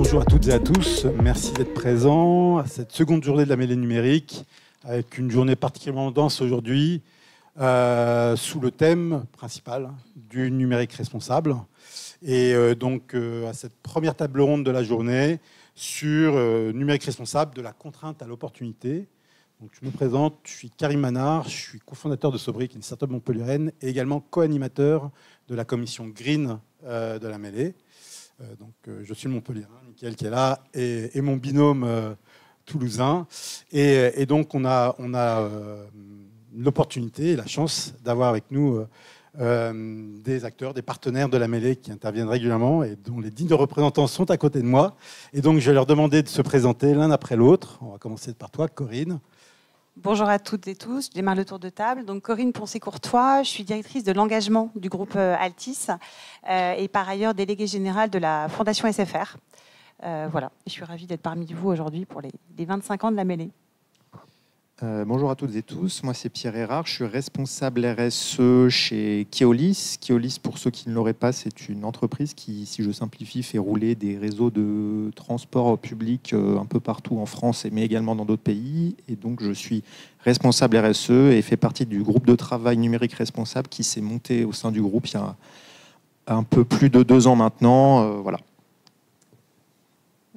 Bonjour à toutes et à tous, merci d'être présents à cette seconde journée de la mêlée numérique, avec une journée particulièrement dense aujourd'hui, sous le thème principal du numérique responsable. Et donc à cette première table ronde de la journée sur numérique responsable, de la contrainte à l'opportunité. Donc, je me présente, je suis Karim Manard, je suis cofondateur de Sobric, une startup montpelliéraine, et également co-animateur de la commission Green de la mêlée. Je suis le Montpelliérain, Mickaël qui est là, et mon binôme toulousain. Et donc, on a l'opportunité et la chance d'avoir avec nous des acteurs, des partenaires de la mêlée qui interviennent régulièrement et dont les dignes représentants sont à côté de moi. Et donc, je vais leur demander de se présenter l'un après l'autre. On va commencer par toi, Corinne. Bonjour à toutes et tous, je démarre le tour de table. Donc Corinne Poncé-Courtois, je suis directrice de l'engagement du groupe Altis et par ailleurs déléguée générale de la Fondation SFR. Voilà, je suis ravie d'être parmi vous aujourd'hui pour les 25 ans de la mêlée. Bonjour à toutes et tous, moi c'est Pierre Erard, je suis responsable RSE chez Keolis. Keolis, pour ceux qui ne l'auraient pas, c'est une entreprise qui, si je simplifie, fait rouler des réseaux de transport public un peu partout en France, mais également dans d'autres pays. Et donc je suis responsable RSE et fais partie du groupe de travail numérique responsable qui s'est monté au sein du groupe il y a un peu plus de 2 ans maintenant. Voilà.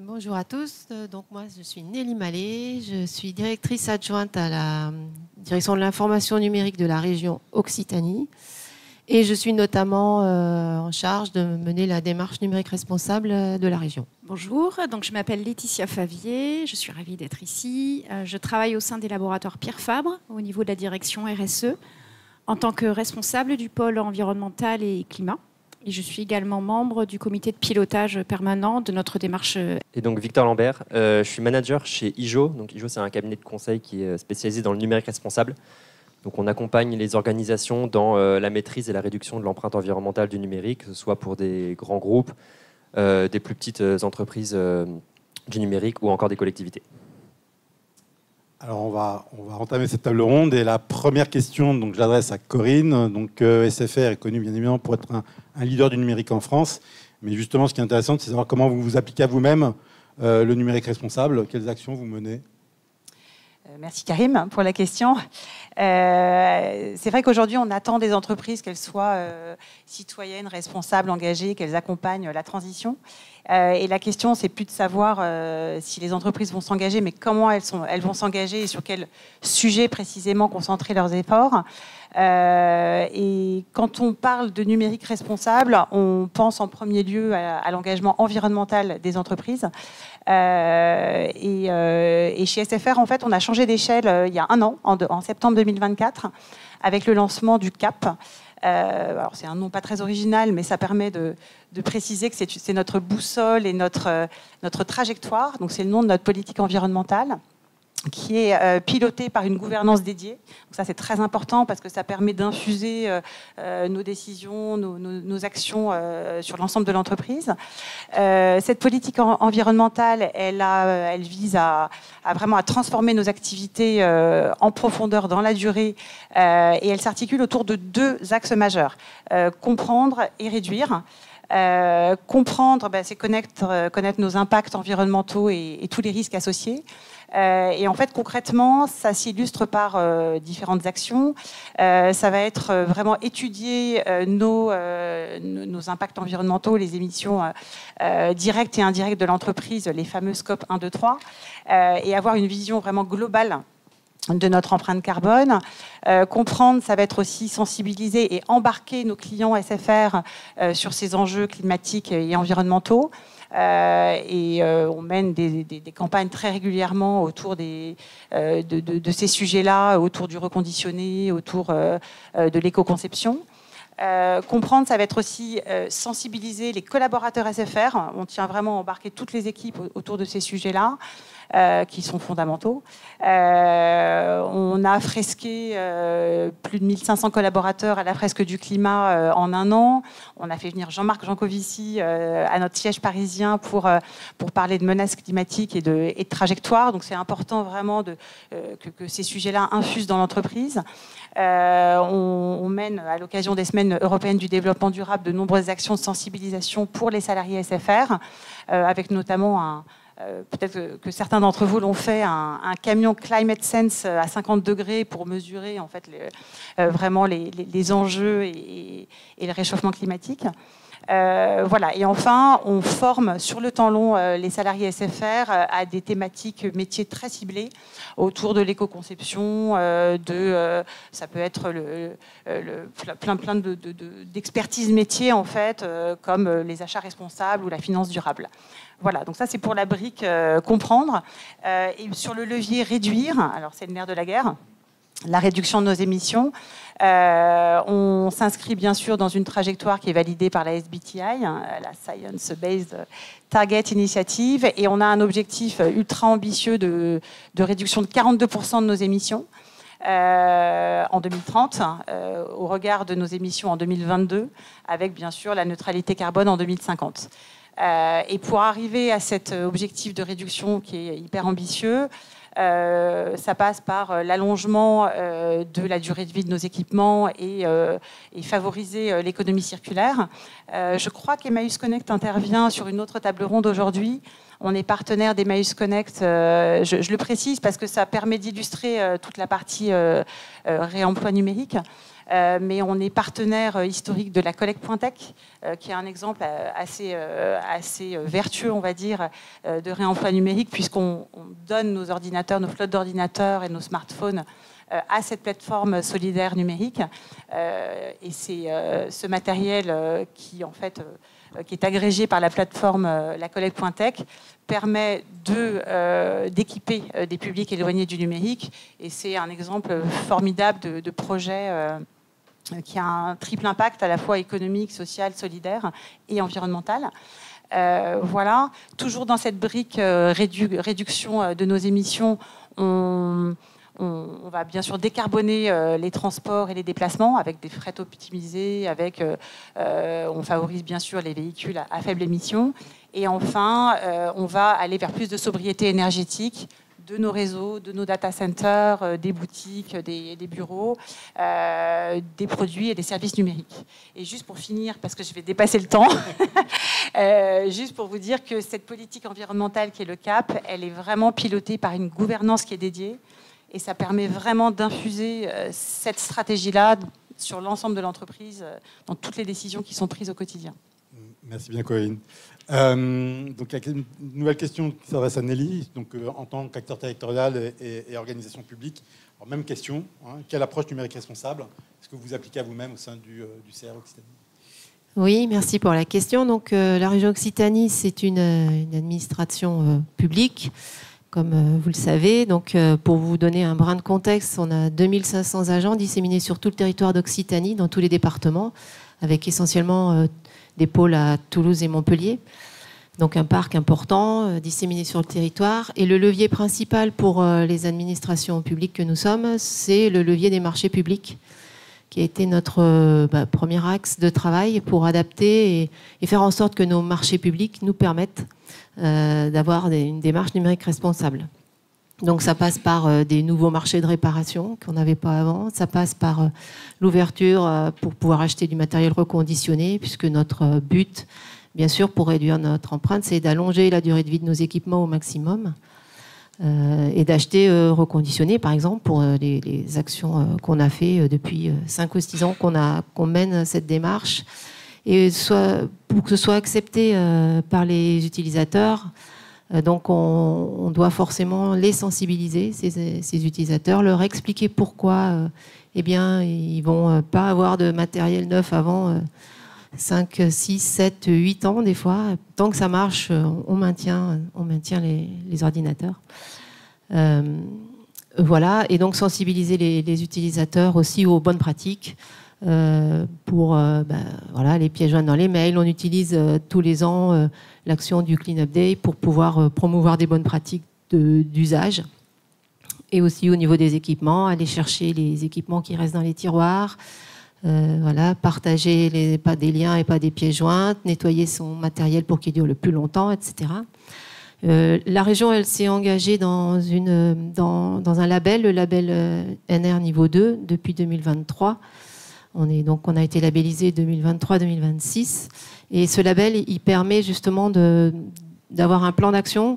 Bonjour à tous, donc moi je suis Nelly Mallet, je suis directrice adjointe à la direction de l'information numérique de la région Occitanie et je suis notamment en charge de mener la démarche numérique responsable de la région. Bonjour, donc je m'appelle Laetitia Favier, je suis ravie d'être ici. Je travaille au sein des laboratoires Pierre Fabre au niveau de la direction RSE en tant que responsable du pôle environnemental et climat. Et je suis également membre du comité de pilotage permanent de notre démarche. Et donc Victor Lambert, je suis manager chez IJO. Donc IJO, c'est un cabinet de conseil qui est spécialisé dans le numérique responsable. Donc on accompagne les organisations dans la maîtrise et la réduction de l'empreinte environnementale du numérique, que ce soit pour des grands groupes, des plus petites entreprises du numérique ou encore des collectivités. Alors on va entamer cette table ronde et la première question, donc je l'adresse à Corinne. Donc SFR est connu bien évidemment pour être un leader du numérique en France, mais justement ce qui est intéressant, c'est de savoir comment vous vous appliquez à vous-même le numérique responsable, quelles actions vous menez. Merci Karim pour la question. C'est vrai qu'aujourd'hui, on attend des entreprises qu'elles soient citoyennes, responsables, engagées, qu'elles accompagnent la transition. Et la question, c'est plus de savoir si les entreprises vont s'engager, mais comment elles vont s'engager et sur quel sujet précisément concentrer leurs efforts. Et quand on parle de numérique responsable, on pense en premier lieu à l'engagement environnemental des entreprises. Et chez SFR, en fait, on a changé d'échelle il y a 1 an, en septembre 2024, avec le lancement du CAP. Alors c'est un nom pas très original, mais ça permet de préciser que c'est notre boussole et notre trajectoire. Donc c'est le nom de notre politique environnementale, qui est piloté par une gouvernance dédiée. Donc ça, c'est très important parce que ça permet d'infuser nos décisions, nos actions sur l'ensemble de l'entreprise. Cette politique environnementale, elle vise à vraiment transformer nos activités en profondeur dans la durée et elle s'articule autour de 2 axes majeurs. Comprendre et réduire. Comprendre, c'est connaître nos impacts environnementaux et tous les risques associés. Et en fait, concrètement, ça s'illustre par différentes actions. Ça va être vraiment étudier nos impacts environnementaux, les émissions directes et indirectes de l'entreprise, les fameux scopes 1, 2, 3, et avoir une vision vraiment globale de notre empreinte carbone. Comprendre, ça va être aussi sensibiliser et embarquer nos clients SFR sur ces enjeux climatiques et environnementaux. On mène des campagnes très régulièrement autour de ces sujets-là, autour du reconditionné, autour de l'éco-conception. Comprendre, ça va être aussi sensibiliser les collaborateurs SFR. On tient vraiment à embarquer toutes les équipes autour de ces sujets-là, qui sont fondamentaux. On a fresqué plus de 1500 collaborateurs à la fresque du climat en 1 an. On a fait venir Jean-Marc Jancovici à notre siège parisien pour parler de menaces climatiques et de trajectoires. Donc c'est important vraiment que ces sujets-là infusent dans l'entreprise. On mène à l'occasion des semaines semaine européenne du développement durable de nombreuses actions de sensibilisation pour les salariés SFR, avec notamment peut-être que certains d'entre vous l'ont fait, un camion Climate Sense à 50 degrés pour mesurer en fait, vraiment les enjeux et le réchauffement climatique. Voilà. Et enfin, on forme sur le temps long les salariés SFR à des thématiques métiers très ciblées autour de l'éco-conception, ça peut être plein d'expertise métiers en fait, comme les achats responsables ou la finance durable. Voilà, donc ça c'est pour la brique comprendre. Et sur le levier réduire, alors c'est le nerf de la guerre, la réduction de nos émissions. On s'inscrit bien sûr dans une trajectoire qui est validée par la SBTI, la Science Based Target Initiative, et on a un objectif ultra ambitieux de réduction de 42% de nos émissions en 2030, au regard de nos émissions en 2022, avec bien sûr la neutralité carbone en 2050. Et pour arriver à cet objectif de réduction qui est hyper ambitieux, ça passe par l'allongement de la durée de vie de nos équipements et favoriser l'économie circulaire. Je crois qu'Emmaüs Connect intervient sur une autre table ronde aujourd'hui. On est partenaire d'Emmaüs Connect. Je le précise parce que ça permet d'illustrer toute la partie réemploi numérique. Mais on est partenaire historique de la Collecte.tech, qui est un exemple assez vertueux, on va dire, de réemploi numérique, puisqu'on donne nos ordinateurs, nos flottes d'ordinateurs et nos smartphones à cette plateforme solidaire numérique. Et c'est ce matériel qui est agrégé par la plateforme la Collecte.tech, permet d'équiper des publics éloignés du numérique. Et c'est un exemple formidable de projet qui a un triple impact à la fois économique, social, solidaire et environnemental. Voilà. Toujours dans cette brique réduction de nos émissions, on va bien sûr décarboner les transports et les déplacements avec des fret optimisés, on favorise bien sûr les véhicules à faible émission. Et enfin, on va aller vers plus de sobriété énergétique de nos réseaux, de nos data centers, des boutiques, des bureaux, des produits et des services numériques. Et juste pour finir, parce que je vais dépasser le temps, juste pour vous dire que cette politique environnementale qui est le CAP, elle est vraiment pilotée par une gouvernance qui est dédiée. Et ça permet vraiment d'infuser cette stratégie-là sur l'ensemble de l'entreprise, dans toutes les décisions qui sont prises au quotidien. Merci bien, Corinne. Donc, il y a une nouvelle question qui s'adresse à Nelly. Donc, en tant qu'acteur territorial et organisation publique, alors, même question, quelle approche numérique responsable est-ce que vous appliquez à vous-même au sein du CR Occitanie? Oui, merci pour la question. Donc, la région Occitanie, c'est une administration publique, comme vous le savez. Donc, pour vous donner un brin de contexte, on a 2500 agents disséminés sur tout le territoire d'Occitanie, dans tous les départements, avec essentiellement des pôles à Toulouse et Montpellier. Donc un parc important, disséminé sur le territoire. Et le levier principal pour les administrations publiques que nous sommes, c'est le levier des marchés publics, qui a été notre premier axe de travail pour adapter et faire en sorte que nos marchés publics nous permettent d'avoir une démarche numérique responsable. Donc ça passe par des nouveaux marchés de réparation qu'on n'avait pas avant. Ça passe par l'ouverture pour pouvoir acheter du matériel reconditionné, puisque notre but, bien sûr, pour réduire notre empreinte, c'est d'allonger la durée de vie de nos équipements au maximum et d'acheter reconditionné, par exemple, pour les actions qu'on a fait depuis 5 ou 6 ans qu'on mène cette démarche, et pour que ce soit accepté par les utilisateurs. Donc on doit forcément les sensibiliser, ces utilisateurs, leur expliquer pourquoi ils vont pas avoir de matériel neuf avant 5, 6, 7, 8 ans des fois. Tant que ça marche, on maintient les ordinateurs. Voilà, et donc sensibiliser les utilisateurs aussi aux bonnes pratiques. Pour les pièces jointes dans les mails. On utilise tous les ans l'action du Clean Up Day pour pouvoir promouvoir des bonnes pratiques d'usage. Et aussi au niveau des équipements, aller chercher les équipements qui restent dans les tiroirs, partager pas des liens et pas des pièces jointes, nettoyer son matériel pour qu'il dure le plus longtemps, etc. La région, elle s'est engagée dans un label, le label NR niveau 2, depuis 2023. On a été labellisé 2023-2026. Et ce label, il permet justement d'avoir un plan d'action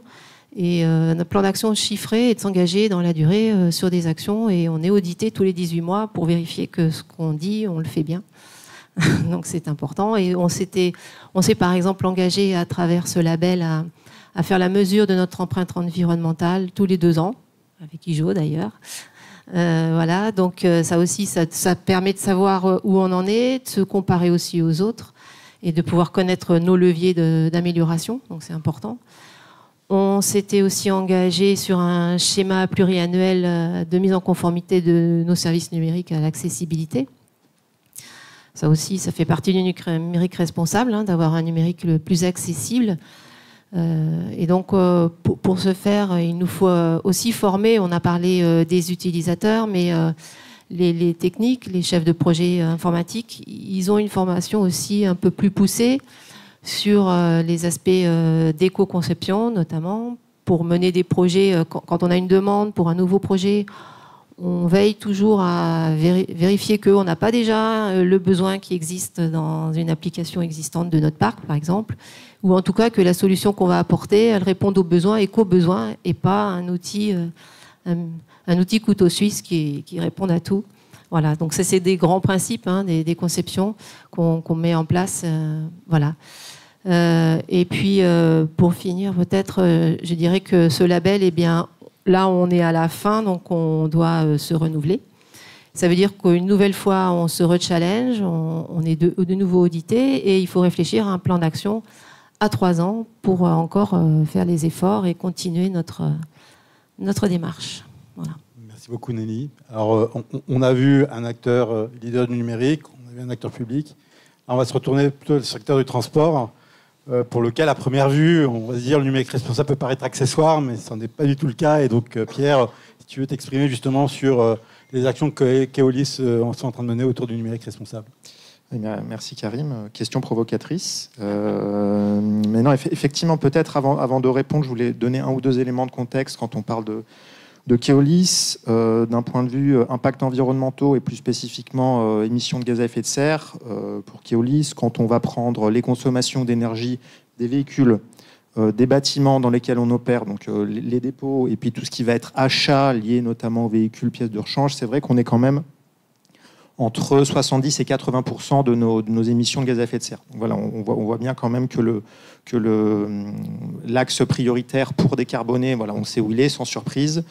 et un plan d'action chiffré et de s'engager dans la durée sur des actions. Et on est audité tous les 18 mois pour vérifier que ce qu'on dit, on le fait bien. Donc c'est important. Et on s'est par exemple engagé à travers ce label à faire la mesure de notre empreinte environnementale tous les 2 ans, avec IJO d'ailleurs. Voilà, donc ça aussi, ça permet de savoir où on en est, de se comparer aussi aux autres et de pouvoir connaître nos leviers d'amélioration. Donc c'est important. On s'était aussi engagé sur un schéma pluriannuel de mise en conformité de nos services numériques à l'accessibilité. Ça aussi, ça fait partie du numérique responsable, d'avoir un numérique le plus accessible. Et donc, pour ce faire, il nous faut aussi former. On a parlé des utilisateurs, mais les techniques, les chefs de projet informatiques, ils ont une formation aussi un peu plus poussée sur les aspects d'éco-conception, notamment, pour mener des projets. Quand on a une demande pour un nouveau projet, on veille toujours à vérifier qu'on n'a pas déjà le besoin qui existe dans une application existante de notre parc, par exemple, ou en tout cas que la solution qu'on va apporter, elle réponde aux besoins et qu'aux besoins, et pas un outil couteau suisse qui réponde à tout. Voilà, donc ça, c'est des grands principes, des conceptions qu'on met en place. Voilà. Et puis, pour finir, peut-être, je dirais que ce label, eh bien, là, on est à la fin, donc on doit se renouveler. Ça veut dire qu'une nouvelle fois, on se re-challenge, on est de nouveau audité et il faut réfléchir à un plan d'action à 3 ans pour encore faire les efforts et continuer notre démarche. Voilà. Merci beaucoup, Nelly. Alors, on a vu un acteur leader du numérique, on a vu un acteur public. Alors, on va se retourner plutôt au secteur du transport. Pour lequel, à première vue, on va se dire le numérique responsable peut paraître accessoire, mais ce n'est pas du tout le cas. Et donc, Pierre, si tu veux t'exprimer justement sur les actions que Keolis sont en train de mener autour du numérique responsable. Merci Karim. Question provocatrice. Mais non, effectivement, peut-être avant de répondre, je voulais donner 1 ou 2 éléments de contexte quand on parle de Keolis, d'un point de vue impact environnementaux et plus spécifiquement émissions de gaz à effet de serre. Pour Keolis, quand on va prendre les consommations d'énergie des véhicules, des bâtiments dans lesquels on opère, donc les dépôts, et puis tout ce qui va être achat lié notamment aux véhicules, pièces de rechange, c'est vrai qu'on est quand même entre 70 et 80% de nos émissions de gaz à effet de serre. Donc voilà, on voit bien quand même que l'axe prioritaire pour décarboner, voilà, on sait où il est, sans surprise.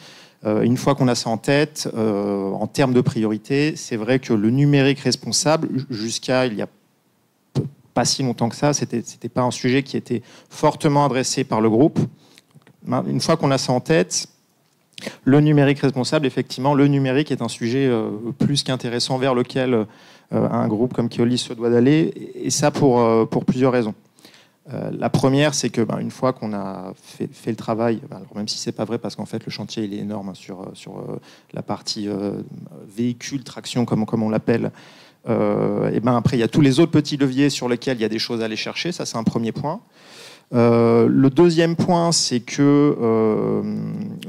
Une fois qu'on a ça en tête, en termes de priorité, c'est vrai que le numérique responsable, jusqu'à il y a pas si longtemps que ça, c'était pas un sujet qui était fortement adressé par le groupe. Une fois qu'on a ça en tête, le numérique responsable, effectivement, le numérique est un sujet plus qu'intéressant vers lequel un groupe comme Keolis se doit d'aller, et ça pour plusieurs raisons. La première, c'est que une fois qu'on a fait le travail, alors même si c'est pas vrai parce qu'en fait le chantier il est énorme sur la partie véhicule, traction comme on l'appelle, et après il y a tous les autres petits leviers sur lesquels il y a des choses à aller chercher. Ça, c'est un premier point. Le deuxième point, c'est que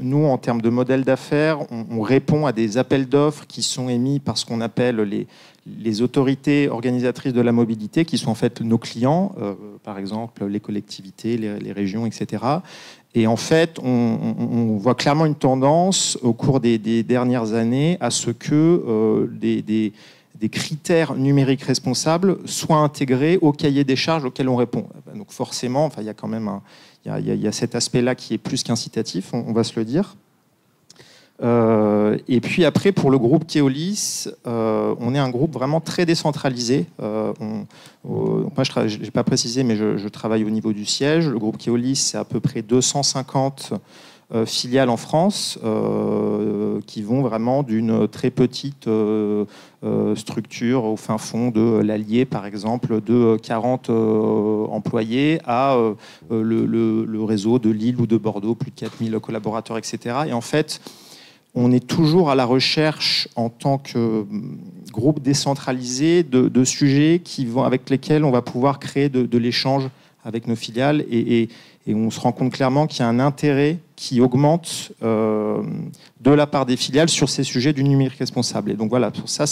nous, en termes de modèle d'affaires, on répond à des appels d'offres qui sont émis par ce qu'on appelle les autorités organisatrices de la mobilité, qui sont en fait nos clients, par exemple les collectivités, les régions, etc. Et en fait, on voit clairement une tendance au cours des dernières années à ce que des critères numériques responsables soient intégrés au cahier des charges auquel on répond. Donc forcément, il y a quand même il y a cet aspect-là qui est plus qu'incitatif, on va se le dire. Et puis après, pour le groupe Keolis, on est un groupe vraiment très décentralisé. Moi, je n'ai pas précisé, mais je travaille au niveau du siège. Le groupe Keolis, c'est à peu près 250 filiales en France qui vont vraiment d'une très petite structure au fin fond de l'Allier, par exemple, de 40 employés à le réseau de Lille ou de Bordeaux, plus de 4000 collaborateurs, etc. Et en fait, on est toujours à la recherche, en tant que groupe décentralisé, de sujets avec lesquels on va pouvoir créer de l'échange avec nos filiales. Et on se rend compte clairement qu'il y a un intérêt qui augmente de la part des filiales sur ces sujets du numérique responsable. Et donc voilà, pour ça,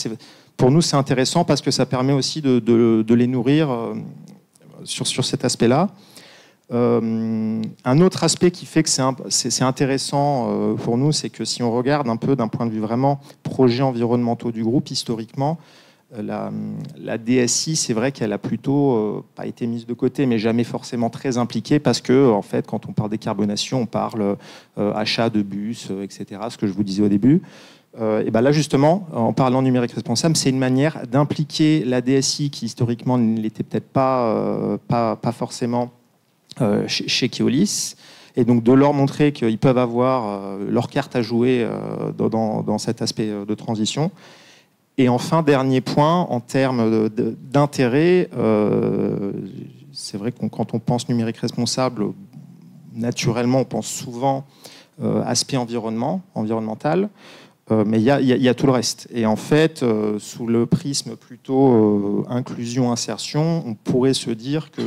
pour nous, c'est intéressant parce que ça permet aussi de les nourrir sur cet aspect-là. Un autre aspect qui fait que c'est intéressant pour nous, c'est que si on regarde un peu d'un point de vue vraiment projets environnementaux du groupe, historiquement, la DSI, c'est vrai qu'elle a plutôt pas été mise de côté, mais jamais forcément très impliquée, parce que en fait, quand on parle décarbonation, on parle achat de bus, etc., ce que je vous disais au début. Et ben là, justement, en parlant numérique responsable, c'est une manière d'impliquer la DSI qui, historiquement, ne l'était peut-être pas forcément chez Keolis, et donc de leur montrer qu'ils peuvent avoir leur carte à jouer dans cet aspect de transition. Et enfin, dernier point, en termes d'intérêt, c'est vrai que quand on pense numérique responsable, naturellement, on pense souvent aspect environnemental, mais il y a tout le reste. Et en fait, sous le prisme plutôt inclusion-insertion, on pourrait se dire que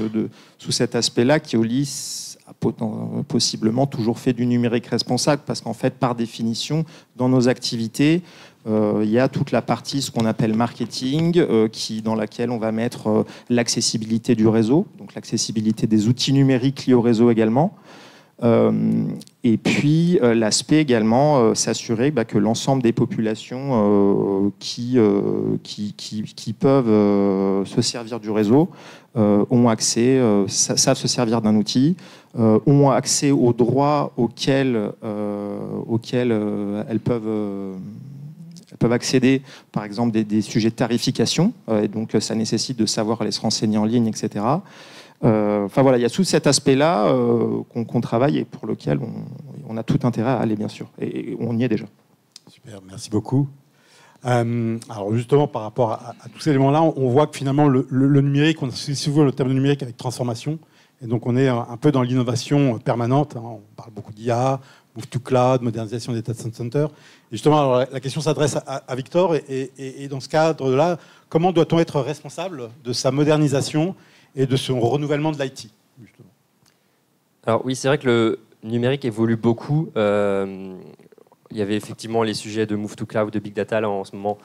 sous cet aspect-là, Keolis a possiblement toujours fait du numérique responsable, parce qu'en fait, par définition, dans nos activités, il y a toute la partie, ce qu'on appelle marketing, dans laquelle on va mettre l'accessibilité du réseau, donc l'accessibilité des outils numériques liés au réseau également. Et puis l'aspect également, s'assurer que l'ensemble des populations qui peuvent se servir du réseau ont accès, savent se servir d'un outil, ont accès aux droits auxquels elles peuvent accéder, par exemple des sujets de tarification, et donc ça nécessite de savoir aller se renseigner en ligne, etc. Enfin voilà, il y a tout cet aspect-là qu'on travaille et pour lequel on a tout intérêt à aller, bien sûr, et on y est déjà. Super, merci beaucoup. Alors justement, par rapport à tous ces éléments-là, on voit que finalement le numérique, on associe souvent le terme de numérique avec transformation, et donc on est un peu dans l'innovation permanente. On parle beaucoup d'IA, move to cloud, modernisation des data centers. Et justement, alors, la question s'adresse à Victor, et dans ce cadre-là, comment doit-on être responsable de sa modernisation et de son renouvellement de l'IT, justement? Alors oui, c'est vrai que le numérique évolue beaucoup. Il y avait effectivement les sujets de move to cloud, de big data. Là, en ce moment,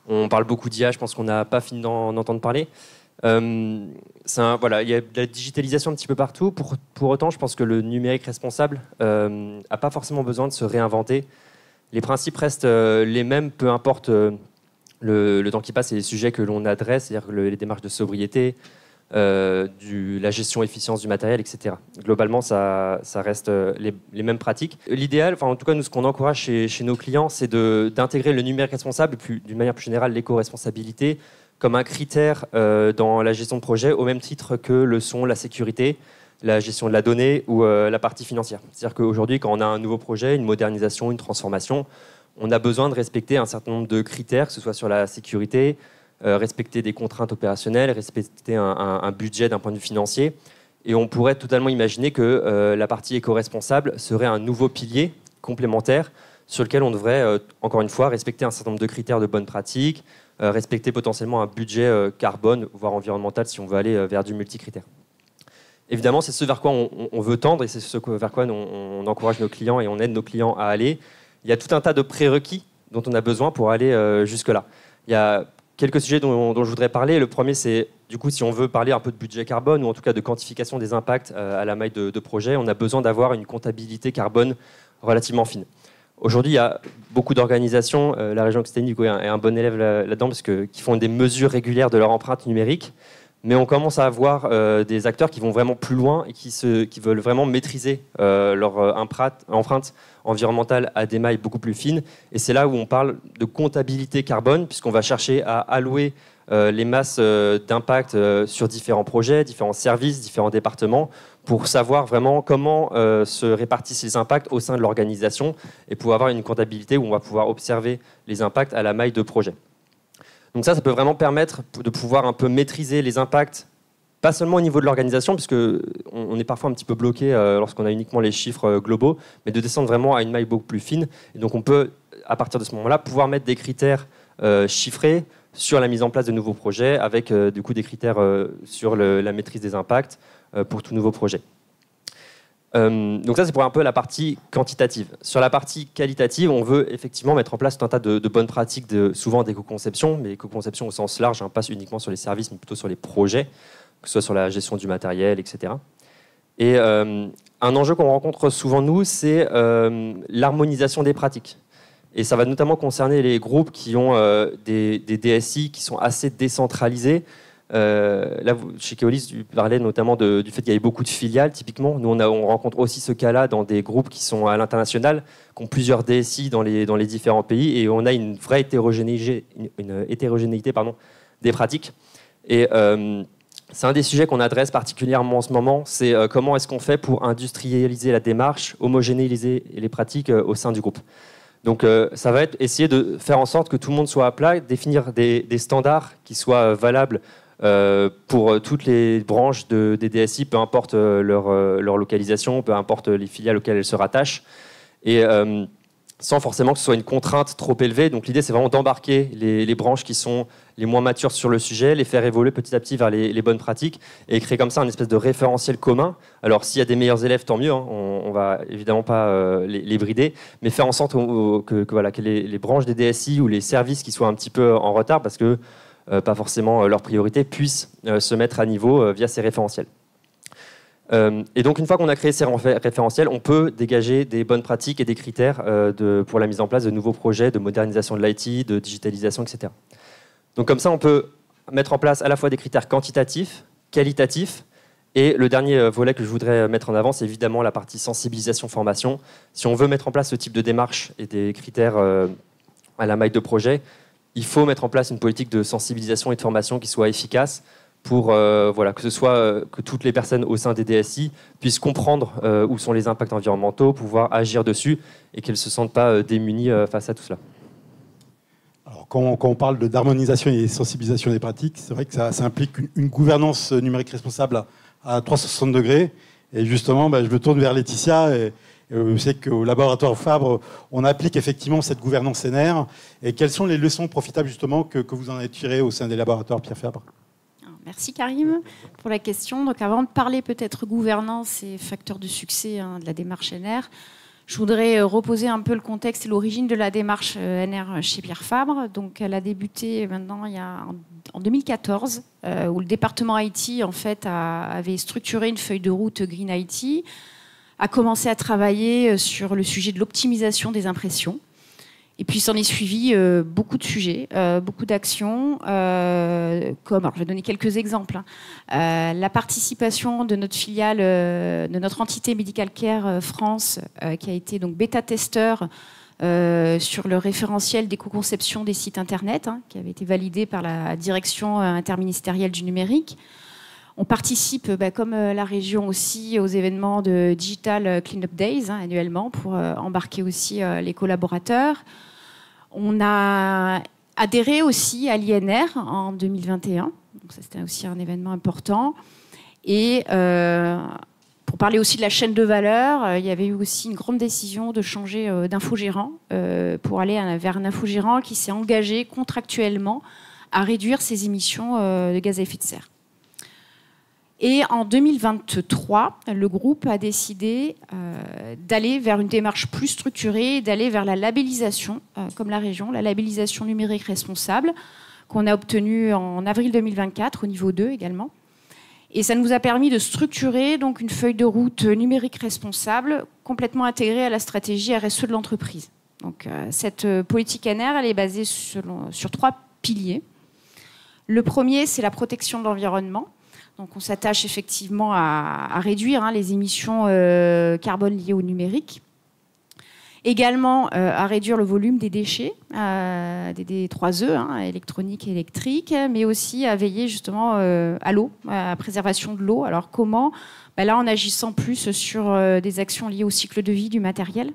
on parle beaucoup d'IA. Je pense qu'on n'a pas fini d'en entendre parler. Voilà, il y a de la digitalisation un petit peu partout. Pour autant, je pense que le numérique responsable n'a pas forcément besoin de se réinventer. Les principes restent les mêmes, peu importe le temps qui passe et les sujets que l'on adresse, c'est-à-dire les démarches de sobriété, la gestion efficience du matériel, etc. Globalement, ça reste les mêmes pratiques. L'idéal, enfin en tout cas nous, ce qu'on encourage chez nos clients, c'est d'intégrer le numérique responsable et puis d'une manière plus générale l'éco-responsabilité comme un critère dans la gestion de projet, au même titre que le sont la sécurité, la gestion de la donnée ou la partie financière. C'est-à-dire qu'aujourd'hui, quand on a un nouveau projet, une modernisation, une transformation, on a besoin de respecter un certain nombre de critères, que ce soit sur la sécurité, respecter des contraintes opérationnelles, respecter un budget d'un point de vue financier. Et on pourrait totalement imaginer que la partie éco-responsable serait un nouveau pilier complémentaire sur lequel on devrait, encore une fois, respecter un certain nombre de critères de bonne pratique, respecter potentiellement un budget carbone, voire environnemental, si on veut aller vers du multicritère. Évidemment, c'est ce vers quoi on veut tendre et c'est ce vers quoi on encourage nos clients et on aide nos clients à aller. Il y a tout un tas de prérequis dont on a besoin pour aller jusque-là. Il y a quelques sujets dont je voudrais parler. Le premier, c'est du coup, si on veut parler un peu de budget carbone ou en tout cas de quantification des impacts à la maille de projet, on a besoin d'avoir une comptabilité carbone relativement fine. Aujourd'hui, il y a beaucoup d'organisations, la région Occitanie est un bon élève là-dedans, parce qui font des mesures régulières de leur empreinte numérique, mais on commence à avoir des acteurs qui vont vraiment plus loin et qui veulent vraiment maîtriser leur empreinte environnementale à des mailles beaucoup plus fines. Et c'est là où on parle de comptabilité carbone, puisqu'on va chercher à allouer les masses d'impact sur différents projets, différents services, différents départements, pour savoir vraiment comment se répartissent les impacts au sein de l'organisation et pour avoir une comptabilité où on va pouvoir observer les impacts à la maille de projet. Donc ça peut vraiment permettre de pouvoir un peu maîtriser les impacts, pas seulement au niveau de l'organisation, puisque on est parfois un petit peu bloqué lorsqu'on a uniquement les chiffres globaux, mais de descendre vraiment à une maille beaucoup plus fine. Et donc on peut, à partir de ce moment-là, pouvoir mettre des critères chiffrés sur la mise en place de nouveaux projets, avec du coup des critères sur la maîtrise des impacts pour tout nouveau projet. Donc ça, c'est pour un peu la partie quantitative. Sur la partie qualitative, on veut effectivement mettre en place tout un tas de bonnes pratiques, souvent d'éco-conception, mais éco-conception au sens large, pas uniquement sur les services, mais plutôt sur les projets, que ce soit sur la gestion du matériel, etc. Et un enjeu qu'on rencontre souvent, nous, c'est l'harmonisation des pratiques. Et ça va notamment concerner les groupes qui ont des DSI qui sont assez décentralisés. Là, chez Keolis, tu parlais notamment du fait qu'il y avait beaucoup de filiales, typiquement. Nous, on rencontre aussi ce cas-là dans des groupes qui sont à l'international, qui ont plusieurs DSI dans les différents pays, et on a une vraie hétérogénéité, des pratiques. Et c'est un des sujets qu'on adresse particulièrement en ce moment, c'est comment est-ce qu'on fait pour industrialiser la démarche, homogénéiser les pratiques au sein du groupe. Donc ça va être essayer de faire en sorte que tout le monde soit à plat, définir des standards qui soient valables pour toutes les branches des DSI, peu importe leur localisation, peu importe les filiales auxquelles elles se rattachent, et sans forcément que ce soit une contrainte trop élevée. Donc l'idée, c'est vraiment d'embarquer les branches qui sont les moins matures sur le sujet, les faire évoluer petit à petit vers les bonnes pratiques, et créer comme ça un espèce de référentiel commun. Alors s'il y a des meilleurs élèves, tant mieux, hein, on va évidemment pas les brider, mais faire en sorte que les branches des DSI ou les services qui soient un petit peu en retard, parce que pas forcément leur priorité, puissent se mettre à niveau via ces référentiels. Et donc une fois qu'on a créé ces référentiels, on peut dégager des bonnes pratiques et des critères pour la mise en place de nouveaux projets de modernisation de l'IT, de digitalisation, etc. Donc comme ça, on peut mettre en place à la fois des critères quantitatifs, qualitatifs, et le dernier volet que je voudrais mettre en avant, c'est évidemment la partie sensibilisation-formation. Si on veut mettre en place ce type de démarche et des critères à la maille de projet, il faut mettre en place une politique de sensibilisation et de formation qui soit efficace pour que ce soit que toutes les personnes au sein des DSI puissent comprendre où sont les impacts environnementaux, pouvoir agir dessus et qu'elles ne se sentent pas démunies face à tout cela. Alors, quand on parle d'harmonisation et sensibilisation des pratiques, c'est vrai que ça implique une gouvernance numérique responsable à 360 degrés. Et justement, je me tourne vers Laetitia. Et je sais qu'au laboratoire Fabre, on applique effectivement cette gouvernance NR. Et quelles sont les leçons profitables justement que vous en avez tirées au sein des laboratoires Pierre Fabre ? Merci Karim pour la question. Donc avant de parler peut-être gouvernance et facteurs de succès de la démarche NR, je voudrais reposer un peu le contexte et l'origine de la démarche NR chez Pierre Fabre. Donc elle a débuté maintenant en 2014 où le département IT en fait avait structuré une feuille de route Green IT, a commencé à travailler sur le sujet de l'optimisation des impressions. Et puis, s'en est suivi beaucoup de sujets, beaucoup d'actions, alors je vais donner quelques exemples. La participation de notre filiale, de notre entité Medical Care France, qui a été donc bêta-testeur sur le référentiel d'éco-conception des sites Internet, qui avait été validé par la direction interministérielle du numérique. On participe, comme la région aussi, aux événements de Digital Cleanup Days annuellement pour embarquer aussi les collaborateurs. On a adhéré aussi à l'INR en 2021. Donc ça, c'était aussi un événement important. Et pour parler aussi de la chaîne de valeur, il y avait eu aussi une grande décision de changer d'infogérant pour aller vers un infogérant qui s'est engagé contractuellement à réduire ses émissions de gaz à effet de serre. Et en 2023, le groupe a décidé d'aller vers une démarche plus structurée, d'aller vers la labellisation, comme la région, la labellisation numérique responsable, qu'on a obtenue en avril 2024, au niveau 2 également. Et ça nous a permis de structurer donc, une feuille de route numérique responsable complètement intégrée à la stratégie RSE de l'entreprise. Donc, cette politique NR, elle est basée sur 3 piliers. Le premier, c'est la protection de l'environnement. Donc on s'attache effectivement à réduire les émissions carbone liées au numérique. Également à réduire le volume des déchets, des 3E, électroniques et électriques, mais aussi à veiller justement à l'eau, à la préservation de l'eau. Alors comment ? Là, en agissant plus sur des actions liées au cycle de vie du matériel.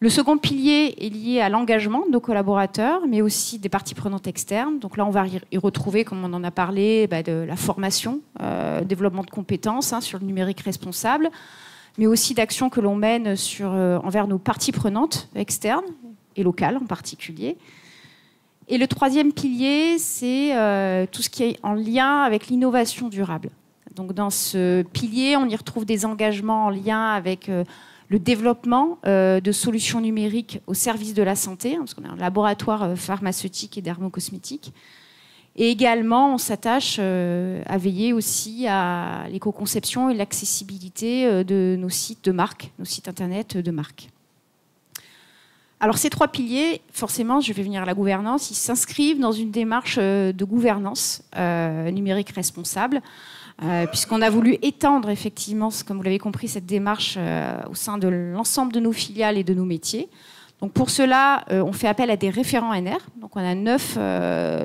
Le second pilier est lié à l'engagement de nos collaborateurs, mais aussi des parties prenantes externes. Donc là, on va y retrouver, comme on en a parlé, de la formation, développement de compétences sur le numérique responsable, mais aussi d'actions que l'on mène envers nos parties prenantes externes et locales en particulier. Et le troisième pilier, c'est tout ce qui est en lien avec l'innovation durable. Donc dans ce pilier, on y retrouve des engagements en lien avec le développement de solutions numériques au service de la santé, parce qu'on a un laboratoire pharmaceutique et dermocosmétique. Et également, on s'attache à veiller aussi à l'éco-conception et l'accessibilité de nos sites de marque, nos sites internet de marque. Alors ces 3 piliers, forcément, je vais venir à la gouvernance, ils s'inscrivent dans une démarche de gouvernance numérique responsable, puisqu'on a voulu étendre effectivement, comme vous l'avez compris, cette démarche au sein de l'ensemble de nos filiales et de nos métiers. Donc pour cela, on fait appel à des référents NR. Donc on a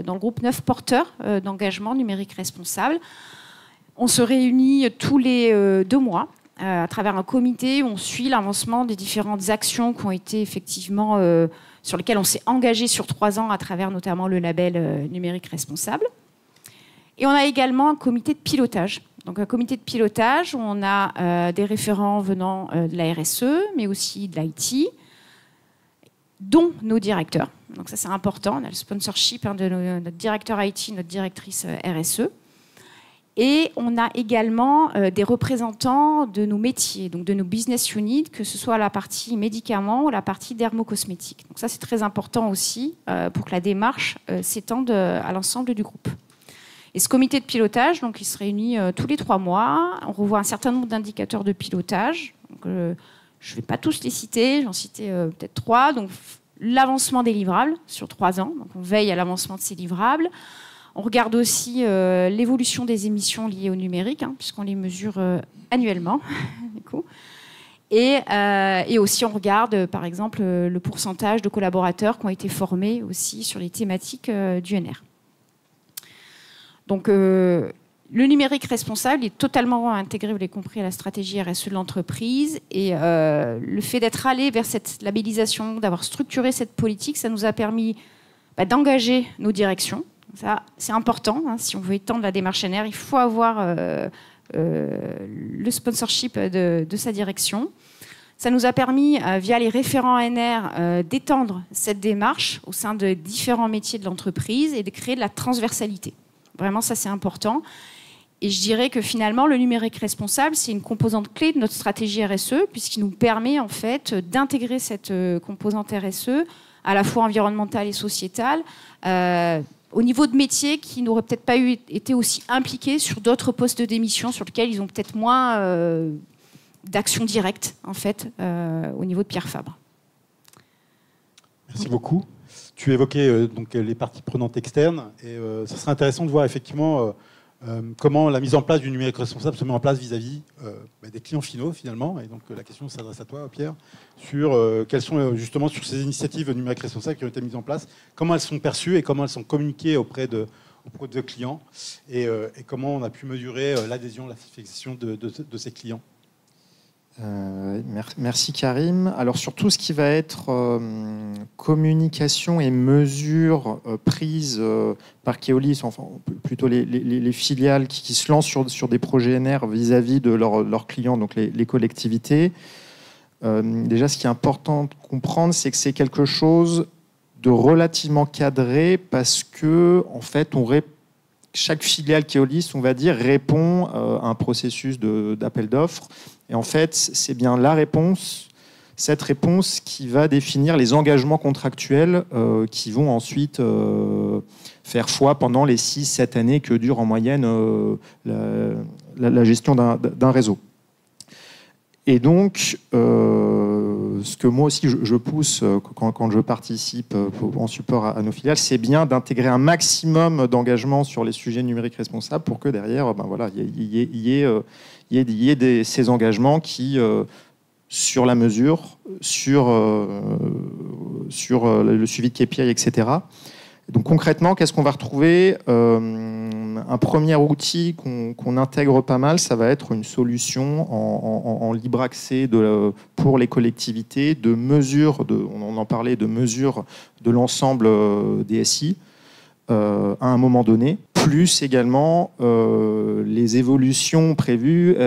dans le groupe 9 porteurs d'engagement numérique responsable. On se réunit tous les 2 mois à travers un comité où on suit l'avancement des différentes actions qui ont été effectivement sur lesquelles on s'est engagé sur 3 ans à travers notamment le label numérique responsable. Et on a également un comité de pilotage. Donc un comité de pilotage où on a des référents venant de la RSE, mais aussi de l'IT, dont nos directeurs. Donc ça c'est important, on a le sponsorship de notre directeur IT, notre directrice RSE. Et on a également des représentants de nos métiers, donc de nos business units, que ce soit la partie médicaments ou la partie dermocosmétique. Donc ça, c'est très important aussi pour que la démarche s'étende à l'ensemble du groupe. Et ce comité de pilotage, donc, il se réunit tous les 3 mois. On revoit un certain nombre d'indicateurs de pilotage. Donc, je ne vais pas tous les citer, j'en citais peut-être 3. Donc, l'avancement des livrables sur 3 ans. Donc, on veille à l'avancement de ces livrables. On regarde aussi l'évolution des émissions liées au numérique, puisqu'on les mesure annuellement. Du coup. Et aussi, on regarde, par exemple, le pourcentage de collaborateurs qui ont été formés aussi sur les thématiques du NR. Donc, le numérique responsable est totalement intégré, vous l'avez compris, à la stratégie RSE de l'entreprise. Et le fait d'être allé vers cette labellisation, d'avoir structuré cette politique, ça nous a permis d'engager nos directions. Ça, c'est important. Si on veut étendre la démarche NR, il faut avoir le sponsorship de sa direction. Ça nous a permis, via les référents NR, d'étendre cette démarche au sein de différents métiers de l'entreprise et de créer de la transversalité. Vraiment, ça, c'est important. Et je dirais que finalement, le numérique responsable, c'est une composante clé de notre stratégie RSE, puisqu'il nous permet en fait d'intégrer cette composante RSE, à la fois environnementale et sociétale, au niveau de métiers qui n'auraient peut-être pas été aussi impliqués sur d'autres postes d'émission sur lesquels ils ont peut-être moins d'action directe, en fait, au niveau de Pierre Fabre. Merci beaucoup. Tu évoquais donc les parties prenantes externes, et ce serait intéressant de voir effectivement comment la mise en place du numérique responsable se met en place vis-à-vis des clients finaux, finalement. Et donc la question s'adresse à toi, Pierre, sur quelles sont justement sur ces initiatives numériques responsables qui ont été mises en place, comment elles sont perçues et comment elles sont communiquées auprès de clients, et comment on a pu mesurer l'adhésion, la satisfaction de ces clients. Merci Karim. Alors sur tout ce qui va être communication et mesures prises par Keolis, enfin plutôt les filiales qui se lancent sur des projets NR vis-à-vis de leurs clients, donc les collectivités. Déjà, ce qui est important de comprendre, c'est que c'est quelque chose de relativement cadré, parce que en fait, chaque filiale Keolis, on va dire, répond à un processus d'appel d'offres. Et en fait, c'est bien cette réponse qui va définir les engagements contractuels qui vont ensuite faire foi pendant les 6-7 années que dure en moyenne la gestion d'un réseau. Et donc, ce que moi aussi je pousse quand je participe en support à nos filiales, c'est bien d'intégrer un maximum d'engagement sur les sujets numériques responsables pour que derrière, il y ait ces engagements qui, sur la mesure, sur le suivi de KPI, etc. Donc concrètement, qu'est-ce qu'on va retrouver ? Un premier outil qu'on intègre pas mal, ça va être une solution en libre accès pour les collectivités de mesures, on en parlait, de mesures de l'ensemble des SI à un moment donné, plus également les évolutions prévues,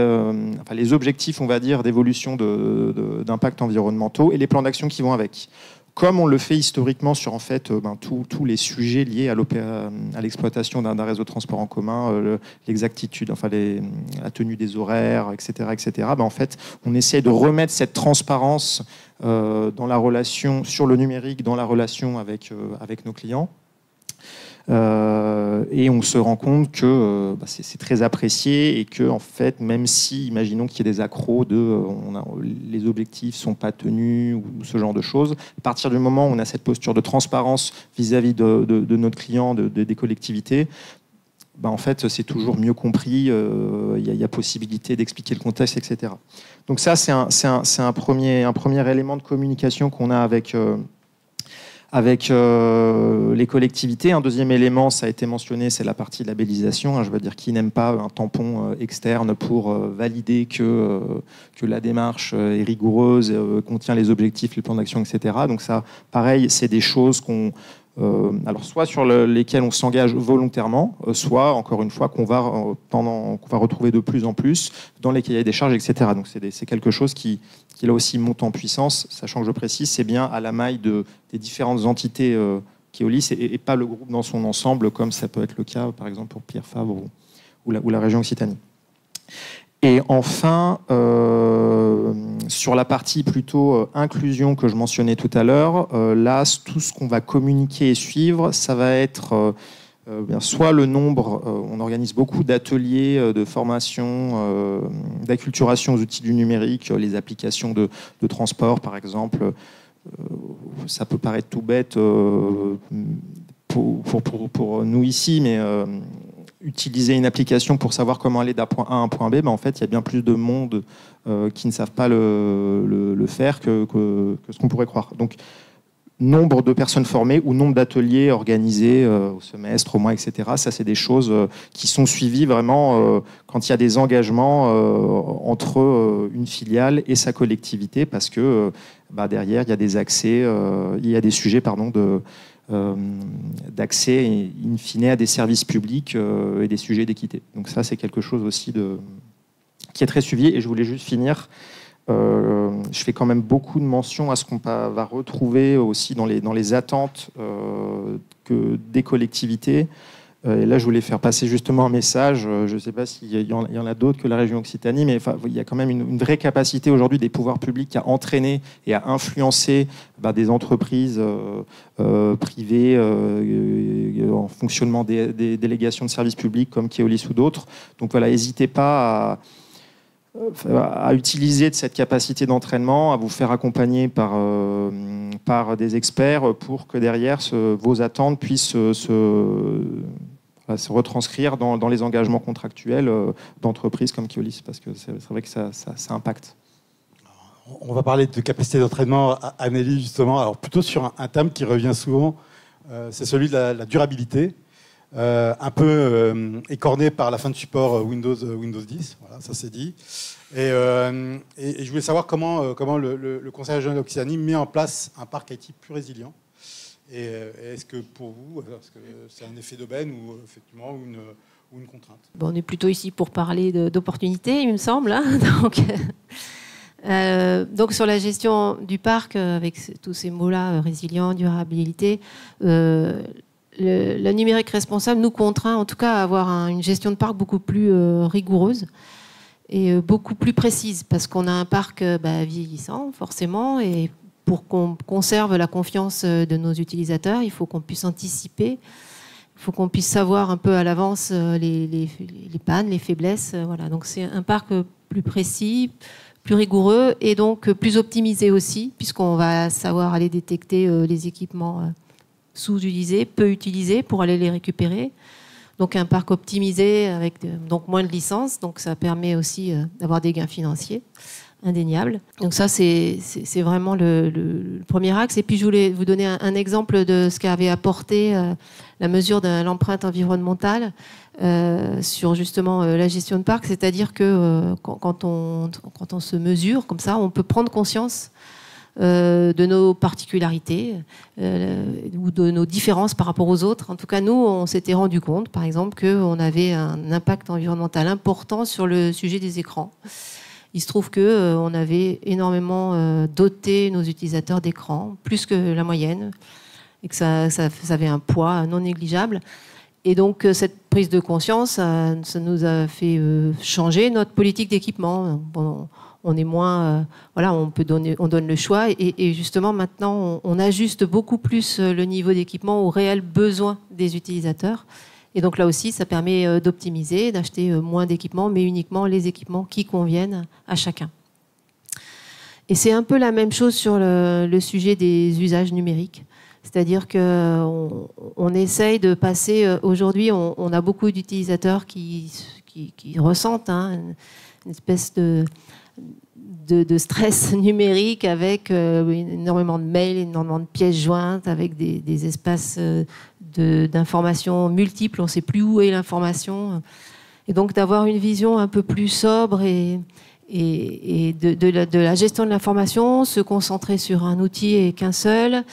les objectifs, on va dire, d'évolution d'impacts environnementaux et les plans d'action qui vont avec. comme on le fait historiquement sur en fait, tous les sujets liés à l'exploitation d'un réseau de transport en commun, l'exactitude, enfin la tenue des horaires, etc. En fait, on essaie de remettre cette transparence dans la relation sur le numérique, dans la relation avec nos clients. Et on se rend compte que c'est très apprécié et que en fait, même si, imaginons qu'il y ait des accros les objectifs sont pas tenus ou ce genre de choses, à partir du moment où on a cette posture de transparence vis-à-vis de notre client, des collectivités, en fait, c'est toujours mieux compris. Il y a possibilité d'expliquer le contexte, etc. Donc ça, c'est un premier élément de communication qu'on a avec les collectivités. Un deuxième élément, ça a été mentionné, c'est la partie labellisation. Je veux dire, qui n'aime pas un tampon externe pour valider que la démarche est rigoureuse, contient les objectifs, les plans d'action, etc. Donc ça, pareil, c'est des choses alors soit sur lesquelles on s'engage volontairement, soit, encore une fois, qu'on va retrouver de plus en plus dans les cahiers des charges, etc. Donc c'est quelque chose qui là aussi monte en puissance, sachant que je précise, c'est bien à la maille des différentes entités Keolis et pas le groupe dans son ensemble, comme ça peut être le cas, par exemple, pour Pierre Fabre ou la région Occitanie. Et enfin, sur la partie plutôt inclusion que je mentionnais tout à l'heure, là, tout ce qu'on va communiquer et suivre, ça va être soit le nombre, on organise beaucoup d'ateliers de formation, d'acculturation aux outils du numérique, les applications de transport, par exemple. Ça peut paraître tout bête pour nous ici, mais utiliser une application pour savoir comment aller d'un point A à un point B, en fait, il y a bien plus de monde qui ne savent pas le faire que ce qu'on pourrait croire. Donc, nombre de personnes formées ou nombre d'ateliers organisés au semestre, au mois, etc. Ça, c'est des choses qui sont suivies vraiment quand il y a des engagements entre une filiale et sa collectivité, parce que derrière, il y a des accès, il y a des sujets, d'accès in fine à des services publics et des sujets d'équité. Donc ça, c'est quelque chose aussi qui est très suivi. Et je voulais juste finir. Je fais quand même beaucoup de mention à ce qu'on va retrouver aussi dans les attentes des collectivités. Et là, je voulais faire passer justement un message. Je ne sais pas s'il y en a d'autres que la région Occitanie, mais il y a quand même une vraie capacité aujourd'hui des pouvoirs publics à entraîner et à influencer des entreprises privées en fonctionnement des délégations de services publics comme Keolis ou d'autres. Donc voilà, n'hésitez pas à utiliser de cette capacité d'entraînement, à vous faire accompagner par des experts pour que derrière vos attentes puissent se retranscrire dans les engagements contractuels d'entreprises comme Keolis, parce que c'est vrai que ça impacte. On va parler de capacité d'entraînement, Anélie, justement, alors plutôt sur un thème qui revient souvent, c'est celui de la durabilité. Un peu écorné par la fin de support Windows 10, voilà, ça c'est dit. Et je voulais savoir comment le Conseil régional d'Occitanie met en place un parc IT plus résilient. Et est-ce que pour vous, est-ce que c'est un effet d'aubaine ou effectivement une contrainte? On est plutôt ici pour parler d'opportunités, il me semble. Hein. Donc sur la gestion du parc, avec tous ces mots-là, résilient, durabilité, le numérique responsable nous contraint en tout cas à avoir une gestion de parc beaucoup plus rigoureuse et beaucoup plus précise, parce qu'on a un parc vieillissant forcément, et pour qu'on conserve la confiance de nos utilisateurs, il faut qu'on puisse anticiper, il faut qu'on puisse savoir un peu à l'avance les pannes, les faiblesses. Voilà. Donc c'est un parc plus précis, plus rigoureux et donc plus optimisé aussi, puisqu'on va savoir aller détecter les équipements sous-utilisés, peu utilisés, pour aller les récupérer. Donc un parc optimisé avec donc moins de licences, donc ça permet aussi d'avoir des gains financiers indéniables. Donc ça c'est vraiment le premier axe. Et puis je voulais vous donner un exemple de ce qu'avait apporté la mesure de l'empreinte environnementale sur justement la gestion de parc, c'est-à-dire que quand on se mesure comme ça, on peut prendre conscience de nos particularités ou de nos différences par rapport aux autres. En tout cas, nous, on s'était rendu compte, par exemple, qu'on avait un impact environnemental important sur le sujet des écrans. Il se trouve qu'on avait énormément doté nos utilisateurs d'écran, plus que la moyenne, et que ça avait un poids non négligeable. Et donc, cette prise de conscience, ça nous a fait changer notre politique d'équipement. Bon, on est moins, voilà, on donne le choix, et justement maintenant, on ajuste beaucoup plus le niveau d'équipement aux réels besoins des utilisateurs. Et donc là aussi, ça permet d'optimiser, d'acheter moins d'équipements, mais uniquement les équipements qui conviennent à chacun. Et c'est un peu la même chose sur le sujet des usages numériques. C'est-à-dire qu'on essaye de passer... Aujourd'hui, on a beaucoup d'utilisateurs qui ressentent une espèce de stress numérique avec énormément de mails, énormément de pièces jointes, avec des espaces d'informations multiples. On ne sait plus où est l'information. Et donc d'avoir une vision un peu plus sobre et de la gestion de l'information, se concentrer sur un outil et qu'un seul,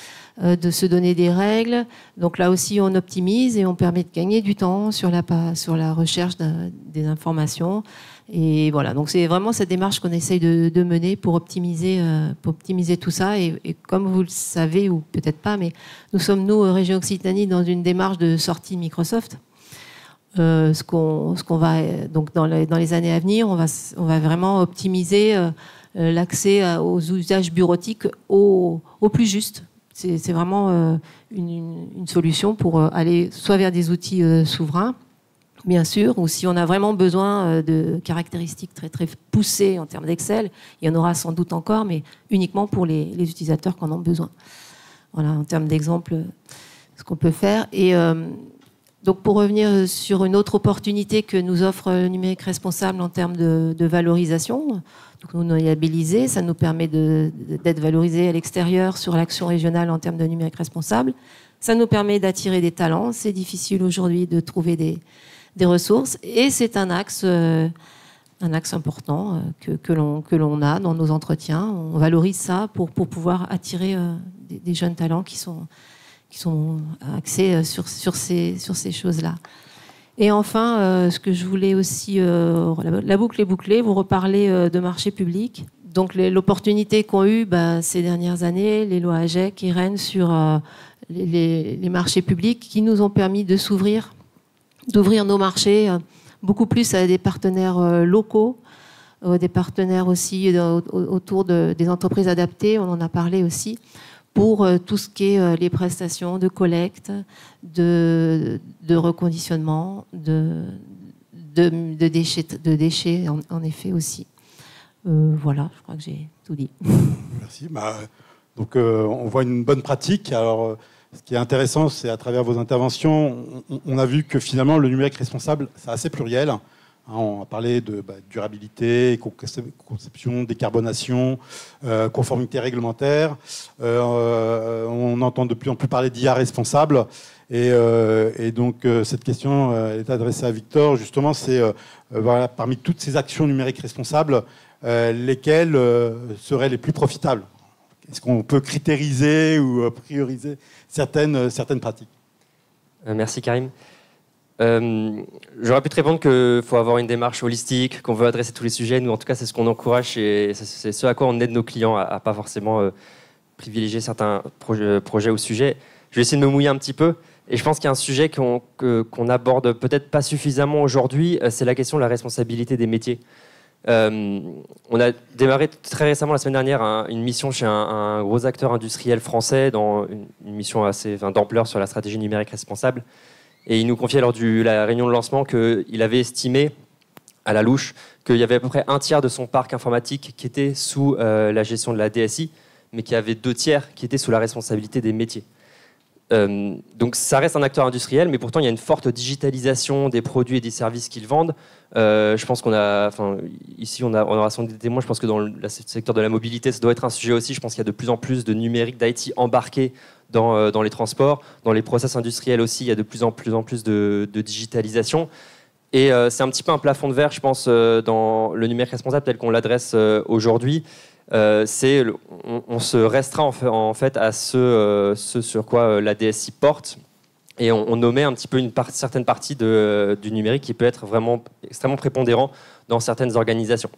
de se donner des règles. Donc là aussi, on optimise et on permet de gagner du temps sur la recherche des informations. Et voilà, donc c'est vraiment cette démarche qu'on essaye de mener pour optimiser tout ça. Et comme vous le savez, ou peut-être pas, mais nous sommes, Région Occitanie, dans une démarche de sortie Microsoft. Ce qu'on va, donc dans les années à venir, on va vraiment optimiser l'accès aux usages bureautiques au plus juste. C'est vraiment une solution pour aller soit vers des outils souverains, bien sûr, ou si on a vraiment besoin de caractéristiques très, très poussées en termes d'Excel, il y en aura sans doute encore, mais uniquement pour les utilisateurs qui en ont besoin. Voilà, en termes d'exemple, ce qu'on peut faire. Et donc, pour revenir sur une autre opportunité que nous offre le numérique responsable en termes de valorisation, donc nous labellisés, ça nous permet d'être valorisés à l'extérieur sur l'action régionale en termes de numérique responsable. Ça nous permet d'attirer des talents. C'est difficile aujourd'hui de trouver des ressources, et c'est un axe important que l'on a dans nos entretiens. On valorise ça pour pouvoir attirer des jeunes talents qui sont axés sur ces choses-là. Et enfin, ce que je voulais aussi, la boucle est bouclée, vous reparler de marché public. Donc l'opportunité qu'ont eu ces dernières années les lois AGEC et REEN sur les marchés publics, qui nous ont permis d'ouvrir nos marchés beaucoup plus à des partenaires locaux, des partenaires aussi autour des entreprises adaptées, on en a parlé aussi, pour tout ce qui est les prestations de collecte, de reconditionnement, de déchets en effet aussi. Voilà, je crois que j'ai tout dit. Merci. Donc on voit une bonne pratique. Alors, ce qui est intéressant, c'est à travers vos interventions, on a vu que finalement le numérique responsable, c'est assez pluriel. On a parlé de durabilité, conception, décarbonation, conformité réglementaire. On entend de plus en plus parler d'IA responsable. Et donc, cette question est adressée à Victor. Justement, c'est voilà, parmi toutes ces actions numériques responsables, lesquelles seraient les plus profitables? Est-ce qu'on peut critériser ou prioriser certaines pratiques? Merci Karim. J'aurais pu te répondre qu'il faut avoir une démarche holistique, qu'on veut adresser tous les sujets. Nous, en tout cas, c'est ce qu'on encourage et c'est ce à quoi on aide nos clients à pas forcément privilégier certains projets ou sujets. Je vais essayer de me mouiller un petit peu. Et je pense qu'il y a un sujet qu'on aborde peut-être pas suffisamment aujourd'hui, c'est la question de la responsabilité des métiers. On a démarré très récemment, la semaine dernière, une mission chez un gros acteur industriel français, dans une mission assez d'ampleur sur la stratégie numérique responsable. Et il nous confiait lors de la réunion de lancement qu'il avait estimé, à la louche, qu'il y avait à peu près un tiers de son parc informatique qui était sous la gestion de la DSI, mais qu'il y avait 2 tiers qui étaient sous la responsabilité des métiers. Donc ça reste un acteur industriel, mais pourtant il y a une forte digitalisation des produits et des services qu'ils vendent. Je pense ici on aura sans doute des témoins. Je pense que dans le secteur de la mobilité, ça doit être un sujet aussi. Je pense qu'il y a de plus en plus de numérique, d'IT embarqué dans les transports, dans les process industriels aussi. Il y a de plus en plus de digitalisation. Et c'est un petit peu un plafond de verre, je pense, dans le numérique responsable tel qu'on l'adresse aujourd'hui. On se restreint en fait à ce sur quoi la DSI porte, et on omet un petit peu certaine partie du numérique qui peut être vraiment extrêmement prépondérant dans certaines organisations.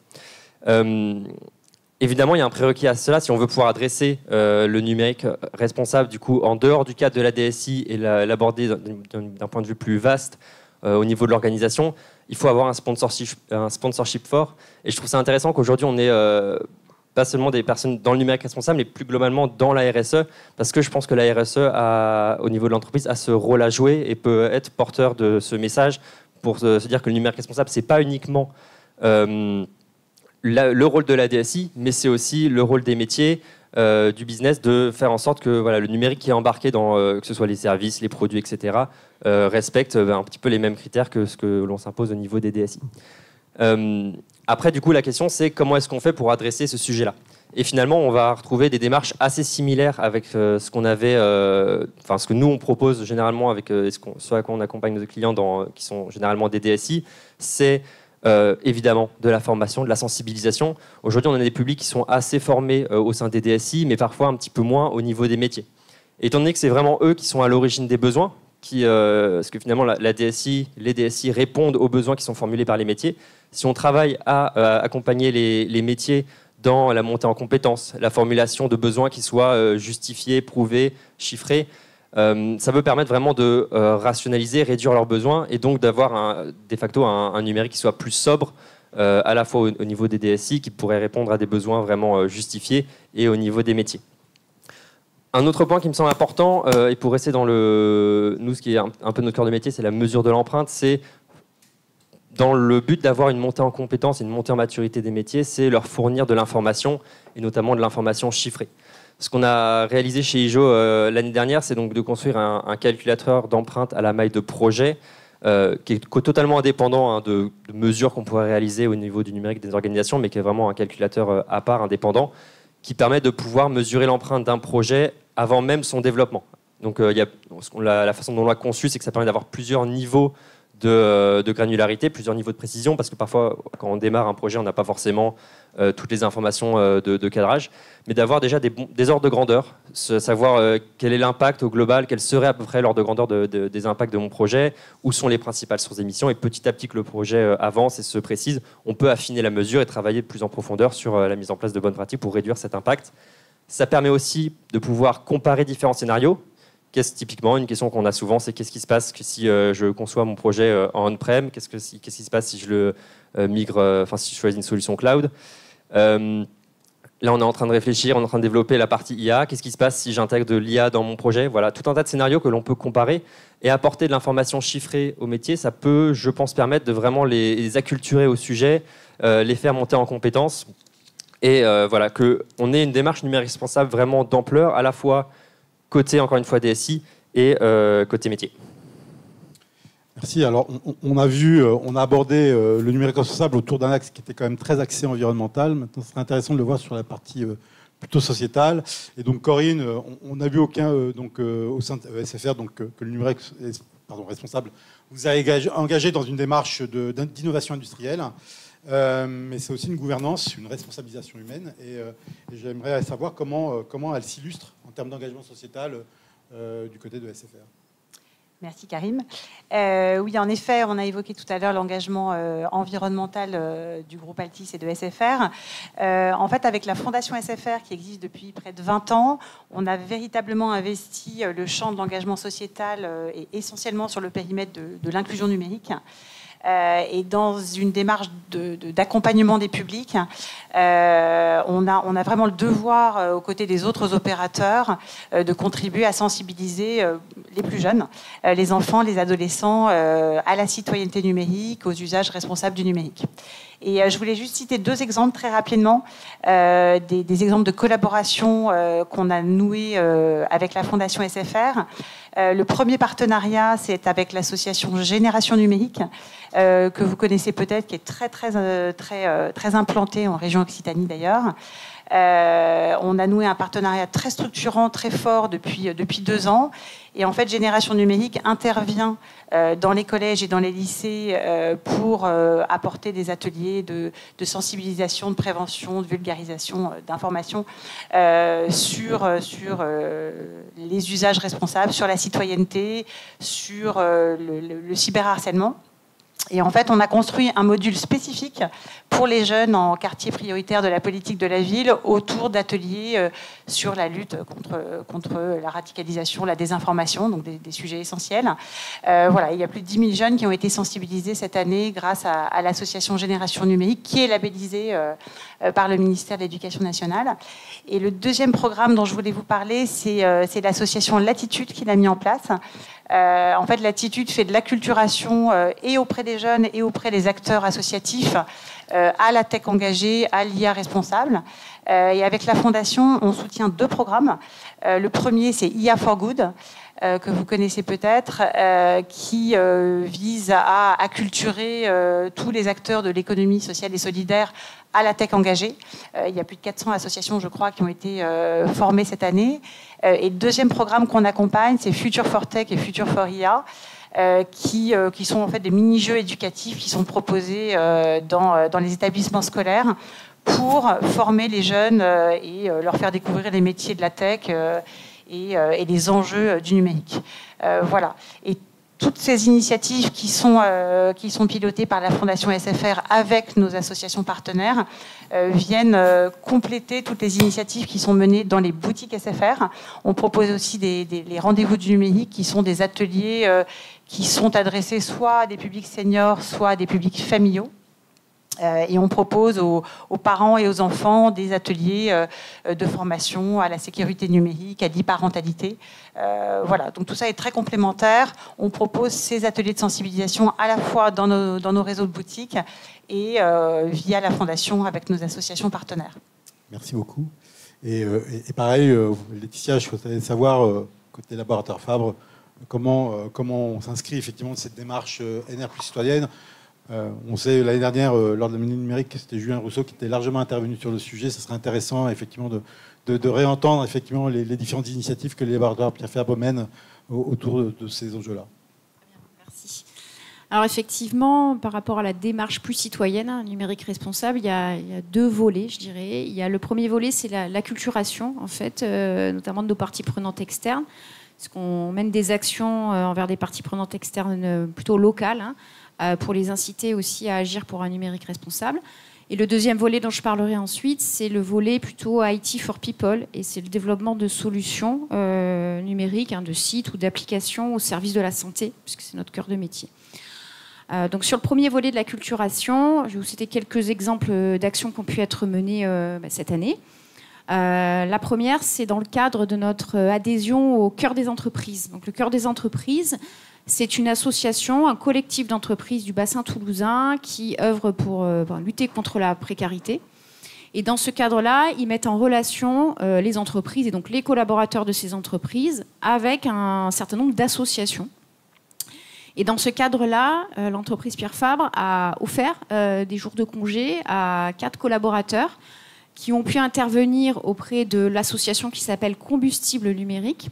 Évidemment, il y a un prérequis à cela. Si on veut pouvoir adresser le numérique responsable, du coup, en dehors du cadre de la DSI et l'aborder d'un point de vue plus vaste au niveau de l'organisation, il faut avoir un sponsorship fort. Et je trouve ça intéressant qu'aujourd'hui, on ait pas seulement des personnes dans le numérique responsable, mais plus globalement dans la RSE, parce que je pense que la RSE, au niveau de l'entreprise, a ce rôle à jouer et peut être porteur de ce message pour se dire que le numérique responsable, c'est pas uniquement le rôle de la DSI, mais c'est aussi le rôle des métiers, du business, de faire en sorte que le numérique qui est embarqué dans que ce soit les services, les produits, etc., respecte un petit peu les mêmes critères que ce que l'on s'impose au niveau des DSI. Après, du coup, la question, c'est comment est-ce qu'on fait pour adresser ce sujet-là ? Et finalement, on va retrouver des démarches assez similaires avec ce qu'on avait, ce que nous, on propose généralement avec ce à quoi on accompagne nos clients qui sont généralement des DSI, c'est évidemment de la formation, de la sensibilisation. Aujourd'hui, on a des publics qui sont assez formés au sein des DSI, mais parfois un petit peu moins au niveau des métiers. Étant donné que c'est vraiment eux qui sont à l'origine des besoins, parce que finalement les DSI répondent aux besoins qui sont formulés par les métiers. Si on travaille à accompagner les métiers dans la montée en compétences, la formulation de besoins qui soient justifiés, prouvés, chiffrés, ça peut permettre vraiment de rationaliser, réduire leurs besoins et donc d'avoir de facto un numérique qui soit plus sobre, à la fois au niveau des DSI, qui pourrait répondre à des besoins vraiment justifiés, et au niveau des métiers. Un autre point qui me semble important, et pour rester dans nous, ce qui est un peu notre cœur de métier, c'est la mesure de l'empreinte. C'est dans le but d'avoir une montée en compétences et une montée en maturité des métiers, c'est leur fournir de l'information, et notamment de l'information chiffrée. Ce qu'on a réalisé chez IJO l'année dernière, c'est donc de construire un calculateur d'empreinte à la maille de projet, qui est totalement indépendant de mesures qu'on pourrait réaliser au niveau du numérique des organisations, mais qui est vraiment un calculateur à part, indépendant, qui permet de pouvoir mesurer l'empreinte d'un projet avant même son développement. Donc la façon dont on l'a conçu, c'est que ça permet d'avoir plusieurs niveaux de granularité, plusieurs niveaux de précision, parce que parfois, quand on démarre un projet, on n'a pas forcément toutes les informations de cadrage, mais d'avoir déjà des ordres de grandeur, savoir quel est l'impact au global, quel serait à peu près l'ordre de grandeur des impacts de mon projet, où sont les principales sources d'émissions, et petit à petit que le projet avance et se précise, on peut affiner la mesure et travailler de plus en profondeur sur la mise en place de bonnes pratiques pour réduire cet impact. Ça permet aussi de pouvoir comparer différents scénarios. Typiquement, une question qu'on a souvent, c'est qu'est-ce qui se passe si je conçois mon projet en on-prem, qu'est-ce qui se passe si je le migre, si je choisis une solution cloud. Là, on est en train de réfléchir, on est en train de développer la partie IA. Qu'est-ce qui se passe si j'intègre de l'IA dans mon projet ? Voilà, tout un tas de scénarios que l'on peut comparer et apporter de l'information chiffrée au métier. Ça peut, je pense, permettre de vraiment les acculturer au sujet, les faire monter en compétences. Et qu'on ait une démarche numérique responsable vraiment d'ampleur, à la fois côté, encore une fois, DSI et côté métier. Merci. Alors, on a abordé le numérique responsable autour d'un axe qui était quand même très axé environnemental. Maintenant, ce serait intéressant de le voir sur la partie plutôt sociétale. Et donc, Corinne, on n'a vu aucun au sein de SFR que le numérique responsable vous a engagé dans une démarche d'innovation industrielle. Mais c'est aussi une gouvernance, une responsabilisation humaine. Et j'aimerais savoir comment elle s'illustre en termes d'engagement sociétal du côté de SFR. Merci Karim. Oui, en effet, on a évoqué tout à l'heure l'engagement environnemental du groupe Altis et de SFR. En fait, avec la Fondation SFR qui existe depuis près de 20 ans, on a véritablement investi le champ de l'engagement sociétal et essentiellement sur le périmètre de l'inclusion numérique. Et dans une démarche d'accompagnement des publics, on a vraiment le devoir, aux côtés des autres opérateurs, de contribuer à sensibiliser les plus jeunes, les enfants, les adolescents, à la citoyenneté numérique, aux usages responsables du numérique. Et je voulais juste citer 2 exemples très rapidement, des exemples de collaboration qu'on a noués avec la Fondation SFR. Le premier partenariat, c'est avec l'association Génération Numérique, que vous connaissez peut-être, qui est très implantée en région Occitanie d'ailleurs. On a noué un partenariat très structurant, très fort depuis 2 ans. Et en fait, Génération Numérique intervient dans les collèges et dans les lycées pour apporter des ateliers de sensibilisation, de prévention, de vulgarisation, d'information sur les usages responsables, sur la citoyenneté, sur le cyberharcèlement. Et en fait, on a construit un module spécifique pour les jeunes en quartier prioritaire de la politique de la ville autour d'ateliers sur la lutte contre la radicalisation, la désinformation, donc des sujets essentiels. Voilà, il y a plus de 10 000 jeunes qui ont été sensibilisés cette année grâce à l'association Génération Numérique, qui est labellisée par le ministère de l'Éducation nationale. Et le deuxième programme dont je voulais vous parler, c'est l'association Latitude qui l'a mis en place. En fait, Latitude fait de l'acculturation et auprès des jeunes et auprès des acteurs associatifs à la tech engagée, à l'IA responsable. Et avec la Fondation, on soutient 2 programmes. Le premier, c'est IA for Good, que vous connaissez peut-être, qui vise à acculturer tous les acteurs de l'économie sociale et solidaire à la tech engagée. Il y a plus de 400 associations, je crois, qui ont été formées cette année. Et le deuxième programme qu'on accompagne, c'est Future for Tech et Future for IA, qui sont en fait des mini-jeux éducatifs qui sont proposés dans les établissements scolaires pour former les jeunes et leur faire découvrir les métiers de la tech et les enjeux du numérique. Voilà. Et toutes ces initiatives qui sont pilotées par la Fondation SFR avec nos associations partenaires viennent compléter toutes les initiatives qui sont menées dans les boutiques SFR. On propose aussi les rendez-vous du numérique qui sont des ateliers qui sont adressés soit à des publics seniors, soit à des publics familiaux. Et on propose aux parents et aux enfants des ateliers de formation à la sécurité numérique, à l'e-parentalité. Voilà, donc tout ça est très complémentaire. On propose ces ateliers de sensibilisation à la fois dans nos réseaux de boutiques et via la Fondation avec nos associations partenaires. Merci beaucoup. Et pareil, Laetitia, je souhaiterais savoir, côté laboratoire Fabre, comment on s'inscrit effectivement de cette démarche NR plus citoyenne. On sait l'année dernière, lors de la Mélanie numérique, c'était Julien Rousseau qui était largement intervenu sur le sujet. Ce serait intéressant effectivement de réentendre effectivement les différentes initiatives que les laboratoires Pierre Fabre mènent autour de ces enjeux-là. Merci. Alors effectivement, par rapport à la démarche plus citoyenne, numérique responsable, il y a 2 volets, je dirais. Il y a le premier volet, c'est l'acculturation, en fait, notamment de nos parties prenantes externes, parce qu'on mène des actions envers des parties prenantes externes plutôt locales, pour les inciter aussi à agir pour un numérique responsable. Et le deuxième volet dont je parlerai ensuite, c'est le volet plutôt IT for People, et c'est le développement de solutions numériques, de sites ou d'applications au service de la santé, puisque c'est notre cœur de métier. Donc sur le premier volet de l'acculturation, je vais vous citer quelques exemples d'actions qui ont pu être menées cette année. La première, c'est dans le cadre de notre adhésion au Cœur des entreprises. Donc le Cœur des entreprises, c'est une association, un collectif d'entreprises du bassin toulousain qui œuvre pour lutter contre la précarité. Et dans ce cadre-là, ils mettent en relation les entreprises et donc les collaborateurs de ces entreprises avec un certain nombre d'associations. Et dans ce cadre-là, l'entreprise Pierre Fabre a offert des jours de congé à 4 collaborateurs qui ont pu intervenir auprès de l'association qui s'appelle Combustible Numérique,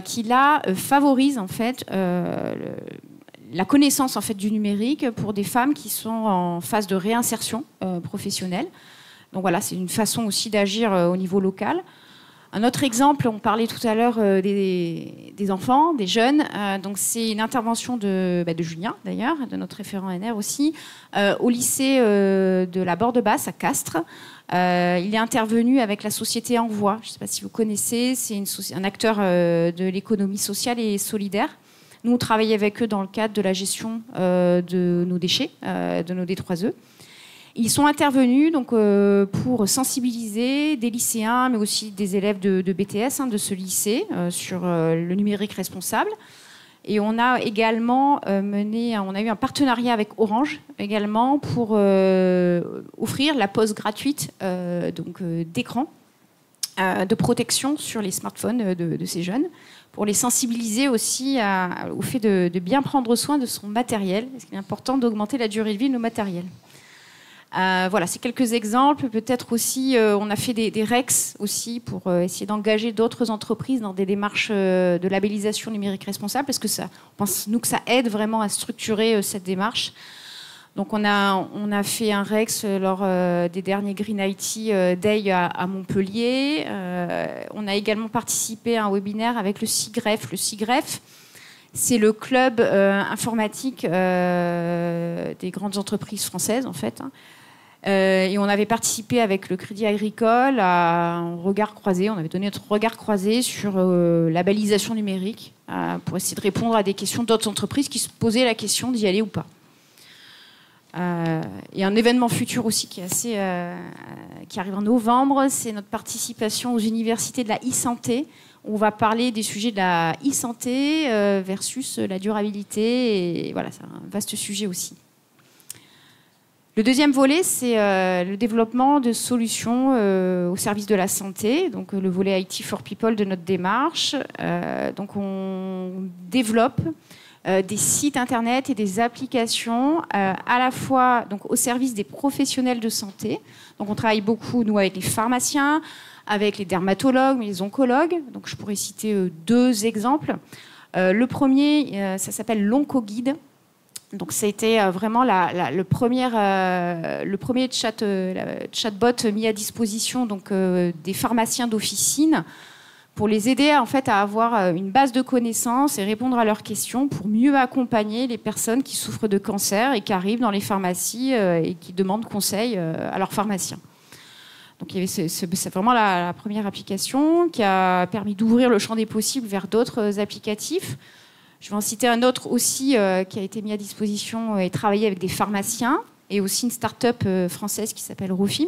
qui là favorise en fait la connaissance en fait du numérique pour des femmes qui sont en phase de réinsertion professionnelle. Donc voilà, c'est une façon aussi d'agir au niveau local. Un autre exemple, on parlait tout à l'heure des enfants, des jeunes. Donc c'est une intervention de Julien d'ailleurs, de notre référent NR aussi, au lycée de la Borde-Basse à Castres. Il est intervenu avec la société Envoi. Je ne sais pas si vous connaissez, c'est un acteur de l'économie sociale et solidaire. Nous, on travaille avec eux dans le cadre de la gestion de nos déchets, de nos D3E. Ils sont intervenus donc, pour sensibiliser des lycéens, mais aussi des élèves de BTS de ce lycée sur le numérique responsable. Et on a également on a eu un partenariat avec Orange également pour offrir la pose gratuite d'écran de protection sur les smartphones de ces jeunes, pour les sensibiliser aussi au fait de bien prendre soin de son matériel. Parce qu'il est important d'augmenter la durée de vie de nos matériels. Voilà, c'est quelques exemples. Peut-être aussi, on a fait des REX aussi pour essayer d'engager d'autres entreprises dans des démarches de labellisation numérique responsable, parce que on pense nous que ça aide vraiment à structurer cette démarche. Donc on a fait un REX lors des derniers Green IT Day à Montpellier. On a également participé à un webinaire avec le CIGREF. Le CIGREF C'est le club informatique des grandes entreprises françaises, en fait. Et on avait participé avec le Crédit Agricole à un regard croisé. On avait donné notre regard croisé sur la labellisation numérique pour essayer de répondre à des questions d'autres entreprises qui se posaient la question d'y aller ou pas. Il y a un événement futur aussi qui arrive en novembre, c'est notre participation aux universités de la e-santé. On va parler des sujets de la e-santé versus la durabilité. Et voilà, c'est un vaste sujet aussi. Le deuxième volet, c'est le développement de solutions au service de la santé, donc le volet IT for People de notre démarche. Donc on développe des sites internet et des applications à la fois donc, au service des professionnels de santé. Donc on travaille beaucoup, nous, avec les pharmaciens, avec les dermatologues, les oncologues. Donc je pourrais citer 2 exemples. Le premier, ça s'appelle l'Oncoguide. Donc ça a été vraiment le premier chatbot mis à disposition donc, des pharmaciens d'officine pour les aider en fait, à avoir une base de connaissances et répondre à leurs questions pour mieux accompagner les personnes qui souffrent de cancer et qui arrivent dans les pharmacies et qui demandent conseil à leurs pharmaciens. Donc il y avait c'est vraiment la première application qui a permis d'ouvrir le champ des possibles vers d'autres applicatifs. Je vais en citer un autre aussi qui a été mis à disposition et travaillé avec des pharmaciens et aussi une start-up française qui s'appelle Rofim,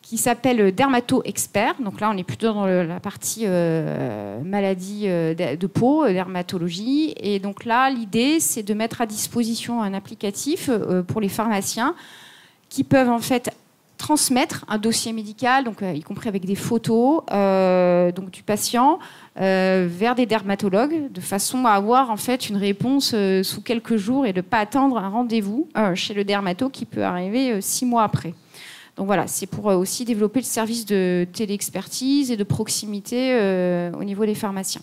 qui s'appelle Dermato Expert. Donc là, on est plutôt dans la partie maladie de peau, dermatologie. Et donc là, l'idée, c'est de mettre à disposition un applicatif pour les pharmaciens qui peuvent en fait transmettre un dossier médical, donc, y compris avec des photos donc, du patient, vers des dermatologues, de façon à avoir en fait, une réponse sous quelques jours et de ne pas attendre un rendez-vous chez le dermato qui peut arriver 6 mois après. Donc voilà, c'est pour aussi développer le service de téléexpertise et de proximité au niveau des pharmaciens.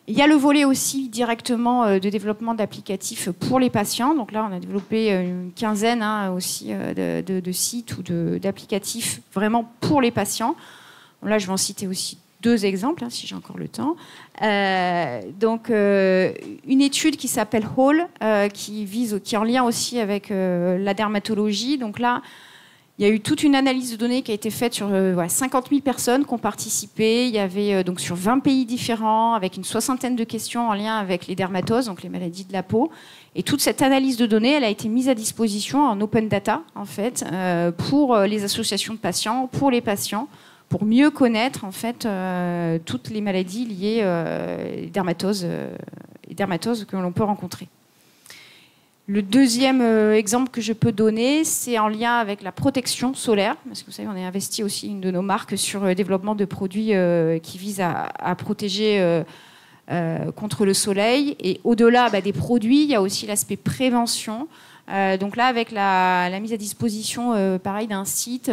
Il y a le volet aussi directement de développement d'applicatifs pour les patients. Donc là, on a développé une quinzaine aussi de sites ou d'applicatifs vraiment pour les patients. Donc là, je vais en citer aussi 2 exemples, si j'ai encore le temps. Donc, une étude qui s'appelle Hall, qui est en lien aussi avec la dermatologie. Donc là, il y a eu toute une analyse de données qui a été faite sur 50 000 personnes qui ont participé. Il y avait donc sur 20 pays différents, avec une 60aine de questions en lien avec les dermatoses, donc les maladies de la peau. Et toute cette analyse de données, elle a été mise à disposition en open data, en fait, pour les associations de patients, pour les patients, pour mieux connaître en fait toutes les maladies liées aux dermatoses que l'on peut rencontrer. Le deuxième exemple que je peux donner, c'est en lien avec la protection solaire, parce que vous savez, on a investi aussi une de nos marques sur le développement de produits qui visent à protéger contre le soleil. Et au-delà des produits, il y a aussi l'aspect prévention. Donc là, avec la mise à disposition, pareil, d'un site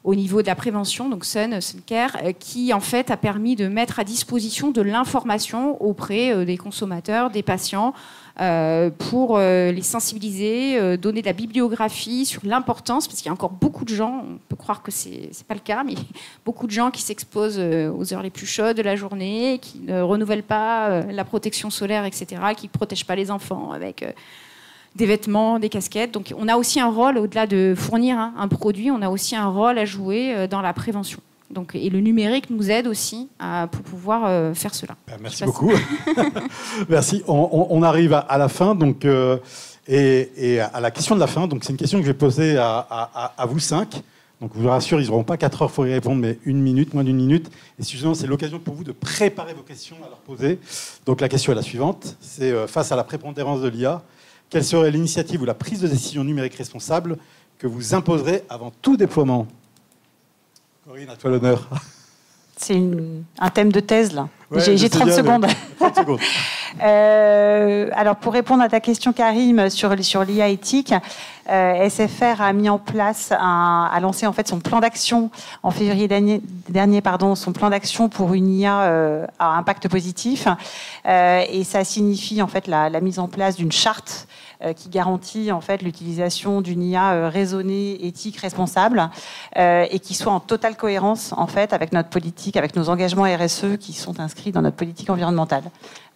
au niveau de la prévention, donc Suncare, qui en fait a permis de mettre à disposition de l'information auprès des consommateurs, des patients, pour les sensibiliser, donner de la bibliographie sur l'importance, parce qu'il y a encore beaucoup de gens, on peut croire que c'est pas le cas, mais beaucoup de gens qui s'exposent aux heures les plus chaudes de la journée, qui ne renouvellent pas la protection solaire, etc., qui ne protègent pas les enfants avec des vêtements, des casquettes. Donc on a aussi un rôle, au-delà de fournir un produit, on a aussi un rôle à jouer dans la prévention. Donc, et le numérique nous aide aussi pour pouvoir faire cela. Merci beaucoup. Merci. On arrive à la fin donc, et à la question de la fin. Donc, c'est une question que je vais poser à vous 5. Donc, je vous rassure, ils n'auront pas 4 heures pour y répondre, mais 1 minute, moins d'1 minute. Et justement, c'est l'occasion pour vous de préparer vos questions à leur poser. Donc, la question est la suivante. C'est face à la prépondérance de l'IA, quelle serait l'initiative ou la prise de décision numérique responsable que vous imposerez avant tout déploiement ? Corinne, à toi l'honneur. C'est un thème de thèse, là. Ouais, j'ai 30 secondes. 30 secondes. Alors, pour répondre à ta question, Karim, sur l'IA éthique, SFR a mis en place, a lancé en fait son plan d'action en février dernier, son plan d'action pour une IA à impact positif. Et ça signifie en fait la mise en place d'une charte qui garantit en fait l'utilisation d'une IA raisonnée, éthique, responsable, et qui soit en totale cohérence en fait avec notre politique, avec nos engagements RSE qui sont inscrits dans notre politique environnementale.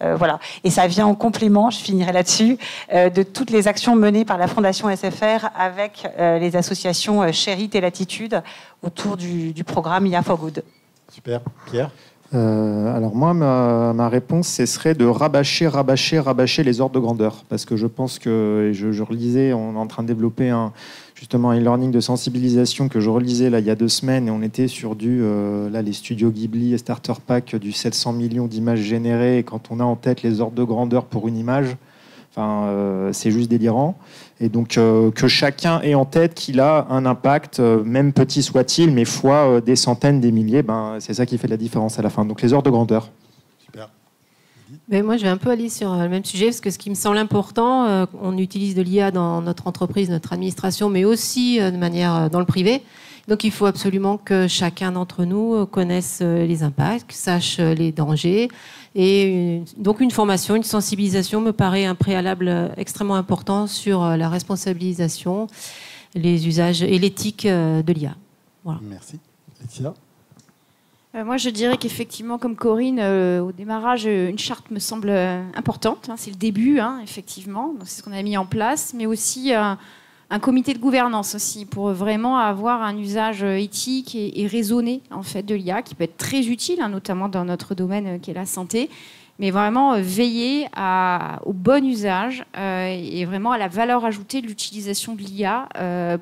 Voilà. Et ça vient en complément, je finirai là-dessus, de toutes les actions menées par la Fondation SFR avec les associations Sherit et Latitude autour du programme IA for Good. Super. Pierre? Alors moi, ma réponse, ce serait de rabâcher les ordres de grandeur. Parce que je pense que, je relisais, on est en train de développer justement un e-learning de sensibilisation que je relisais là, il y a 2 semaines, et on était sur les studios Ghibli et Starter Pack, du 700 millions d'images générées, et quand on a en tête les ordres de grandeur pour une image, c'est juste délirant. Et donc que chacun ait en tête qu'il a un impact, même petit soit-il, mais fois des centaines, des milliers, c'est ça qui fait la différence à la fin. Donc les ordres de grandeur. Super. Mais moi, je vais un peu aller sur le même sujet, parce que ce qui me semble important, on utilise de l'IA dans notre entreprise, notre administration, mais aussi de manière dans le privé. Donc il faut absolument que chacun d'entre nous connaisse les impacts, sache les dangers. Et donc une formation, une sensibilisation me paraît un préalable extrêmement important sur la responsabilisation, les usages et l'éthique de l'IA. Voilà. Merci. Laetitia? Moi, je dirais qu'effectivement, comme Corinne, au démarrage, une charte me semble importante. C'est le début, effectivement. C'est ce qu'on a mis en place, mais aussi un comité de gouvernance aussi, pour vraiment avoir un usage éthique et raisonné en fait, de l'IA, qui peut être très utile, notamment dans notre domaine qui est la santé, mais vraiment veiller au bon usage et vraiment à la valeur ajoutée de l'utilisation de l'IA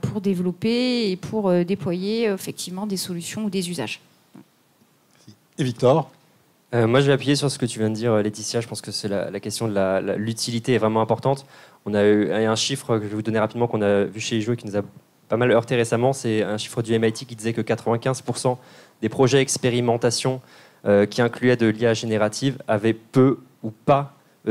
pour développer et pour déployer effectivement des solutions ou des usages. Et Victor? Moi, je vais appuyer sur ce que tu viens de dire, Laetitia. Je pense que c'est la question de l'utilité est vraiment importante. On a eu un chiffre que je vais vous donner rapidement qu'on a vu chez IJO et qui nous a pas mal heurté récemment. C'est un chiffre du MIT qui disait que 95% des projets expérimentation qui incluaient de l'IA générative avaient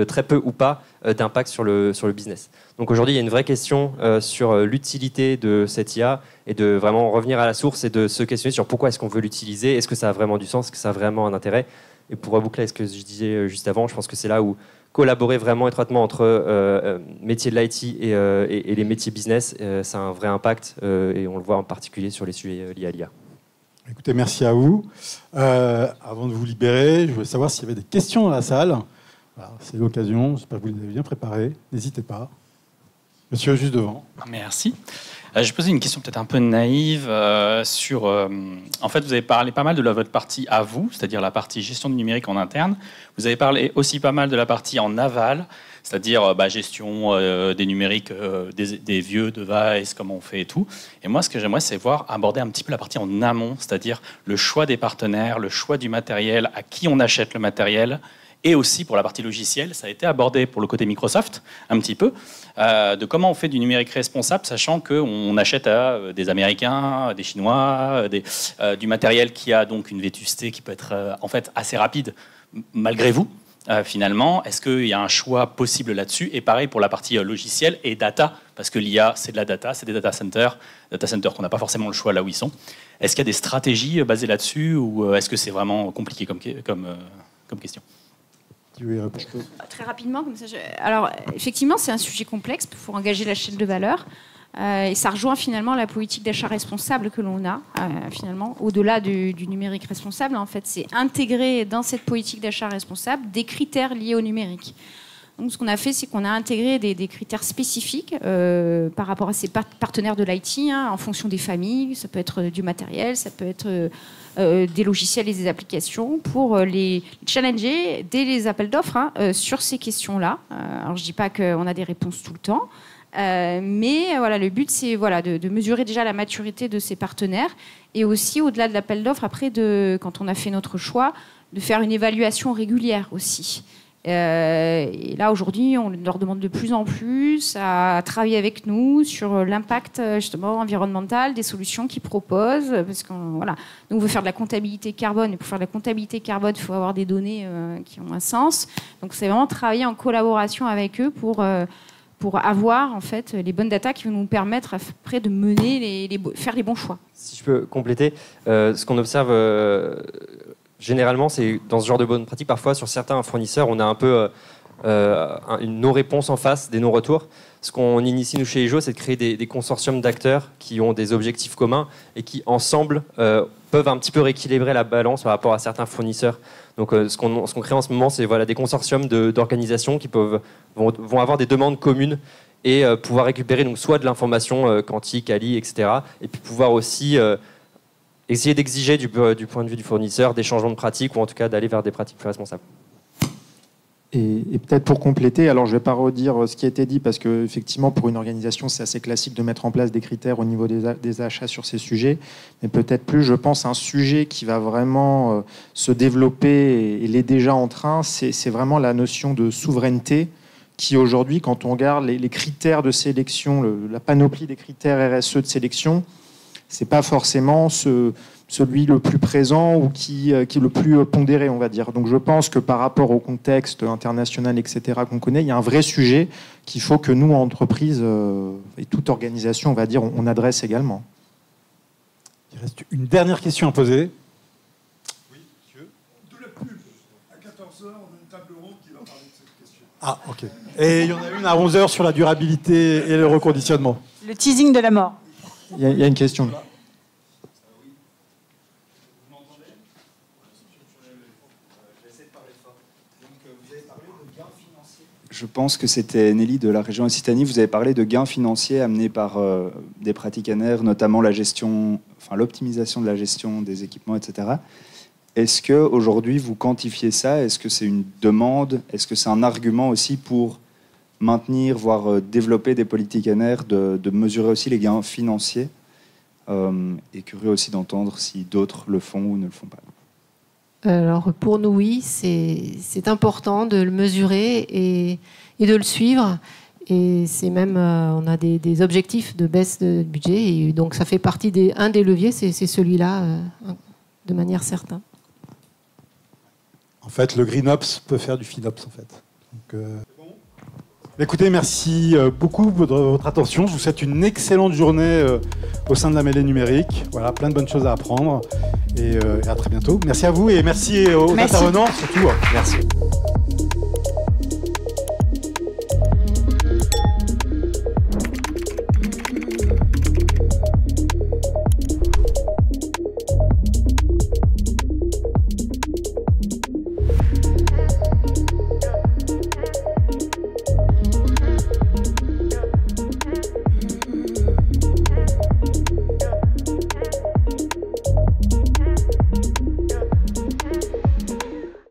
très peu ou pas d'impact sur le business. Donc aujourd'hui, il y a une vraie question sur l'utilité de cette IA et de vraiment revenir à la source et de se questionner sur pourquoi est-ce qu'on veut l'utiliser, est-ce que ça a vraiment du sens, est-ce que ça a vraiment un intérêt. Et pour reboucler ce que je disais juste avant, je pense que c'est là où collaborer vraiment étroitement entre métiers de l'IT et les métiers business, ça a un vrai impact et on le voit en particulier sur les sujets liés à l'IA. Écoutez, merci à vous. Avant de vous libérer, je voulais savoir s'il y avait des questions dans la salle. Voilà, c'est l'occasion, j'espère que vous les avez bien préparées. N'hésitez pas. Monsieur, juste devant. Merci. Je posais une question peut-être un peu naïve sur... en fait, vous avez parlé pas mal de votre partie à vous, c'est-à-dire la partie gestion du numérique en interne. Vous avez parlé aussi pas mal de la partie en aval, c'est-à-dire gestion des numériques, des vieux devices, comment on fait et tout. Et moi, ce que j'aimerais, c'est aborder un petit peu la partie en amont, c'est-à-dire le choix des partenaires, le choix du matériel, à qui on achète le matériel, et aussi pour la partie logicielle, ça a été abordé pour le côté Microsoft, un petit peu, de comment on fait du numérique responsable, sachant qu'on achète à des Américains, des Chinois, du matériel qui a donc une vétusté qui peut être en fait assez rapide, malgré vous, finalement. Est-ce qu'il y a un choix possible là-dessus? Et pareil pour la partie logicielle et data, parce que l'IA, c'est de la data, c'est des data centers qu'on n'a pas forcément le choix là où ils sont. Est-ce qu'il y a des stratégies basées là-dessus, ou est-ce que c'est vraiment compliqué comme question? Très rapidement, comme ça. Alors, effectivement, c'est un sujet complexe. Il faut engager la chaîne de valeur. Et ça rejoint finalement la politique d'achat responsable que l'on a, finalement, au-delà du numérique responsable. En fait, c'est intégrer dans cette politique d'achat responsable des critères liés au numérique. Donc, ce qu'on a fait, c'est qu'on a intégré des critères spécifiques par rapport à ces partenaires de l'IT, en fonction des familles. Ça peut être du matériel, ça peut être des logiciels et des applications pour les challenger dès les appels d'offres sur ces questions-là. Alors, je ne dis pas qu'on a des réponses tout le temps, mais voilà, le but, c'est de mesurer déjà la maturité de ces partenaires et aussi, au-delà de l'appel d'offres, après, quand on a fait notre choix, de faire une évaluation régulière aussi. Et là, aujourd'hui, on leur demande de plus en plus à travailler avec nous sur l'impact justement environnemental des solutions qu'ils proposent. Parce qu'on donc on veut faire de la comptabilité carbone. Et pour faire de la comptabilité carbone, il faut avoir des données qui ont un sens. Donc, c'est vraiment travailler en collaboration avec eux pour pour avoir en fait les bonnes datas qui vont nous permettre après de mener faire les bons choix. Si je peux compléter, ce qu'on observe généralement, c'est dans ce genre de bonnes pratiques, parfois sur certains fournisseurs, on a un peu une non-réponse en face, des non-retours. Ce qu'on initie nous chez IJO, c'est de créer des consortiums d'acteurs qui ont des objectifs communs et qui ensemble peuvent un petit peu rééquilibrer la balance par rapport à certains fournisseurs. Donc ce qu'on crée en ce moment, c'est des consortiums d'organisations qui vont avoir des demandes communes et pouvoir récupérer donc soit de l'information quantique, Ali, etc. Et puis pouvoir aussi essayer d'exiger du point de vue du fournisseur des changements de pratiques ou en tout cas d'aller vers des pratiques plus responsables. Et peut-être pour compléter, alors je ne vais pas redire ce qui a été dit parce qu'effectivement pour une organisation c'est assez classique de mettre en place des critères au niveau des achats sur ces sujets, mais peut-être plus je pense un sujet qui va vraiment se développer et il est déjà en train, c'est vraiment la notion de souveraineté qui aujourd'hui quand on regarde les critères de sélection, la panoplie des critères RSE de sélection, c'est pas forcément celui le plus présent ou qui est le plus pondéré, on va dire. Donc je pense que par rapport au contexte international, etc., qu'on connaît, il y a un vrai sujet qu'il faut que nous, en entreprise et toute organisation, on va dire, on adresse également. Il reste une dernière question à poser. Oui, monsieur. De la pub. À 14h, on a une table ronde qui va parler de cette question. Ah, ok. Et il y en a une à 11h sur la durabilité et le reconditionnement. Le teasing de la mort. Il y a une question. Je pense que c'était Nelly de la région Occitanie. Vous avez parlé de gains financiers amenés par des pratiques NR, notamment l'optimisation de la gestion des équipements, etc. Est-ce qu'aujourd'hui, vous quantifiez ça? Est-ce que c'est une demande? Est-ce que c'est un argument aussi pour maintenir, voire développer des politiques NR, de mesurer aussi les gains financiers et curieux aussi d'entendre si d'autres le font ou ne le font pas. Alors pour nous, oui, c'est important de le mesurer et de le suivre. Et c'est même, on a des objectifs de baisse de budget. Et donc ça fait partie un des leviers, c'est celui-là, de manière certaine. En fait, le GreenOps peut faire du FinOps, en fait. Donc, écoutez, merci beaucoup de votre attention. Je vous souhaite une excellente journée au sein de la mêlée numérique. Voilà, plein de bonnes choses à apprendre. Et à très bientôt. Merci à vous et merci aux intervenants surtout. Merci.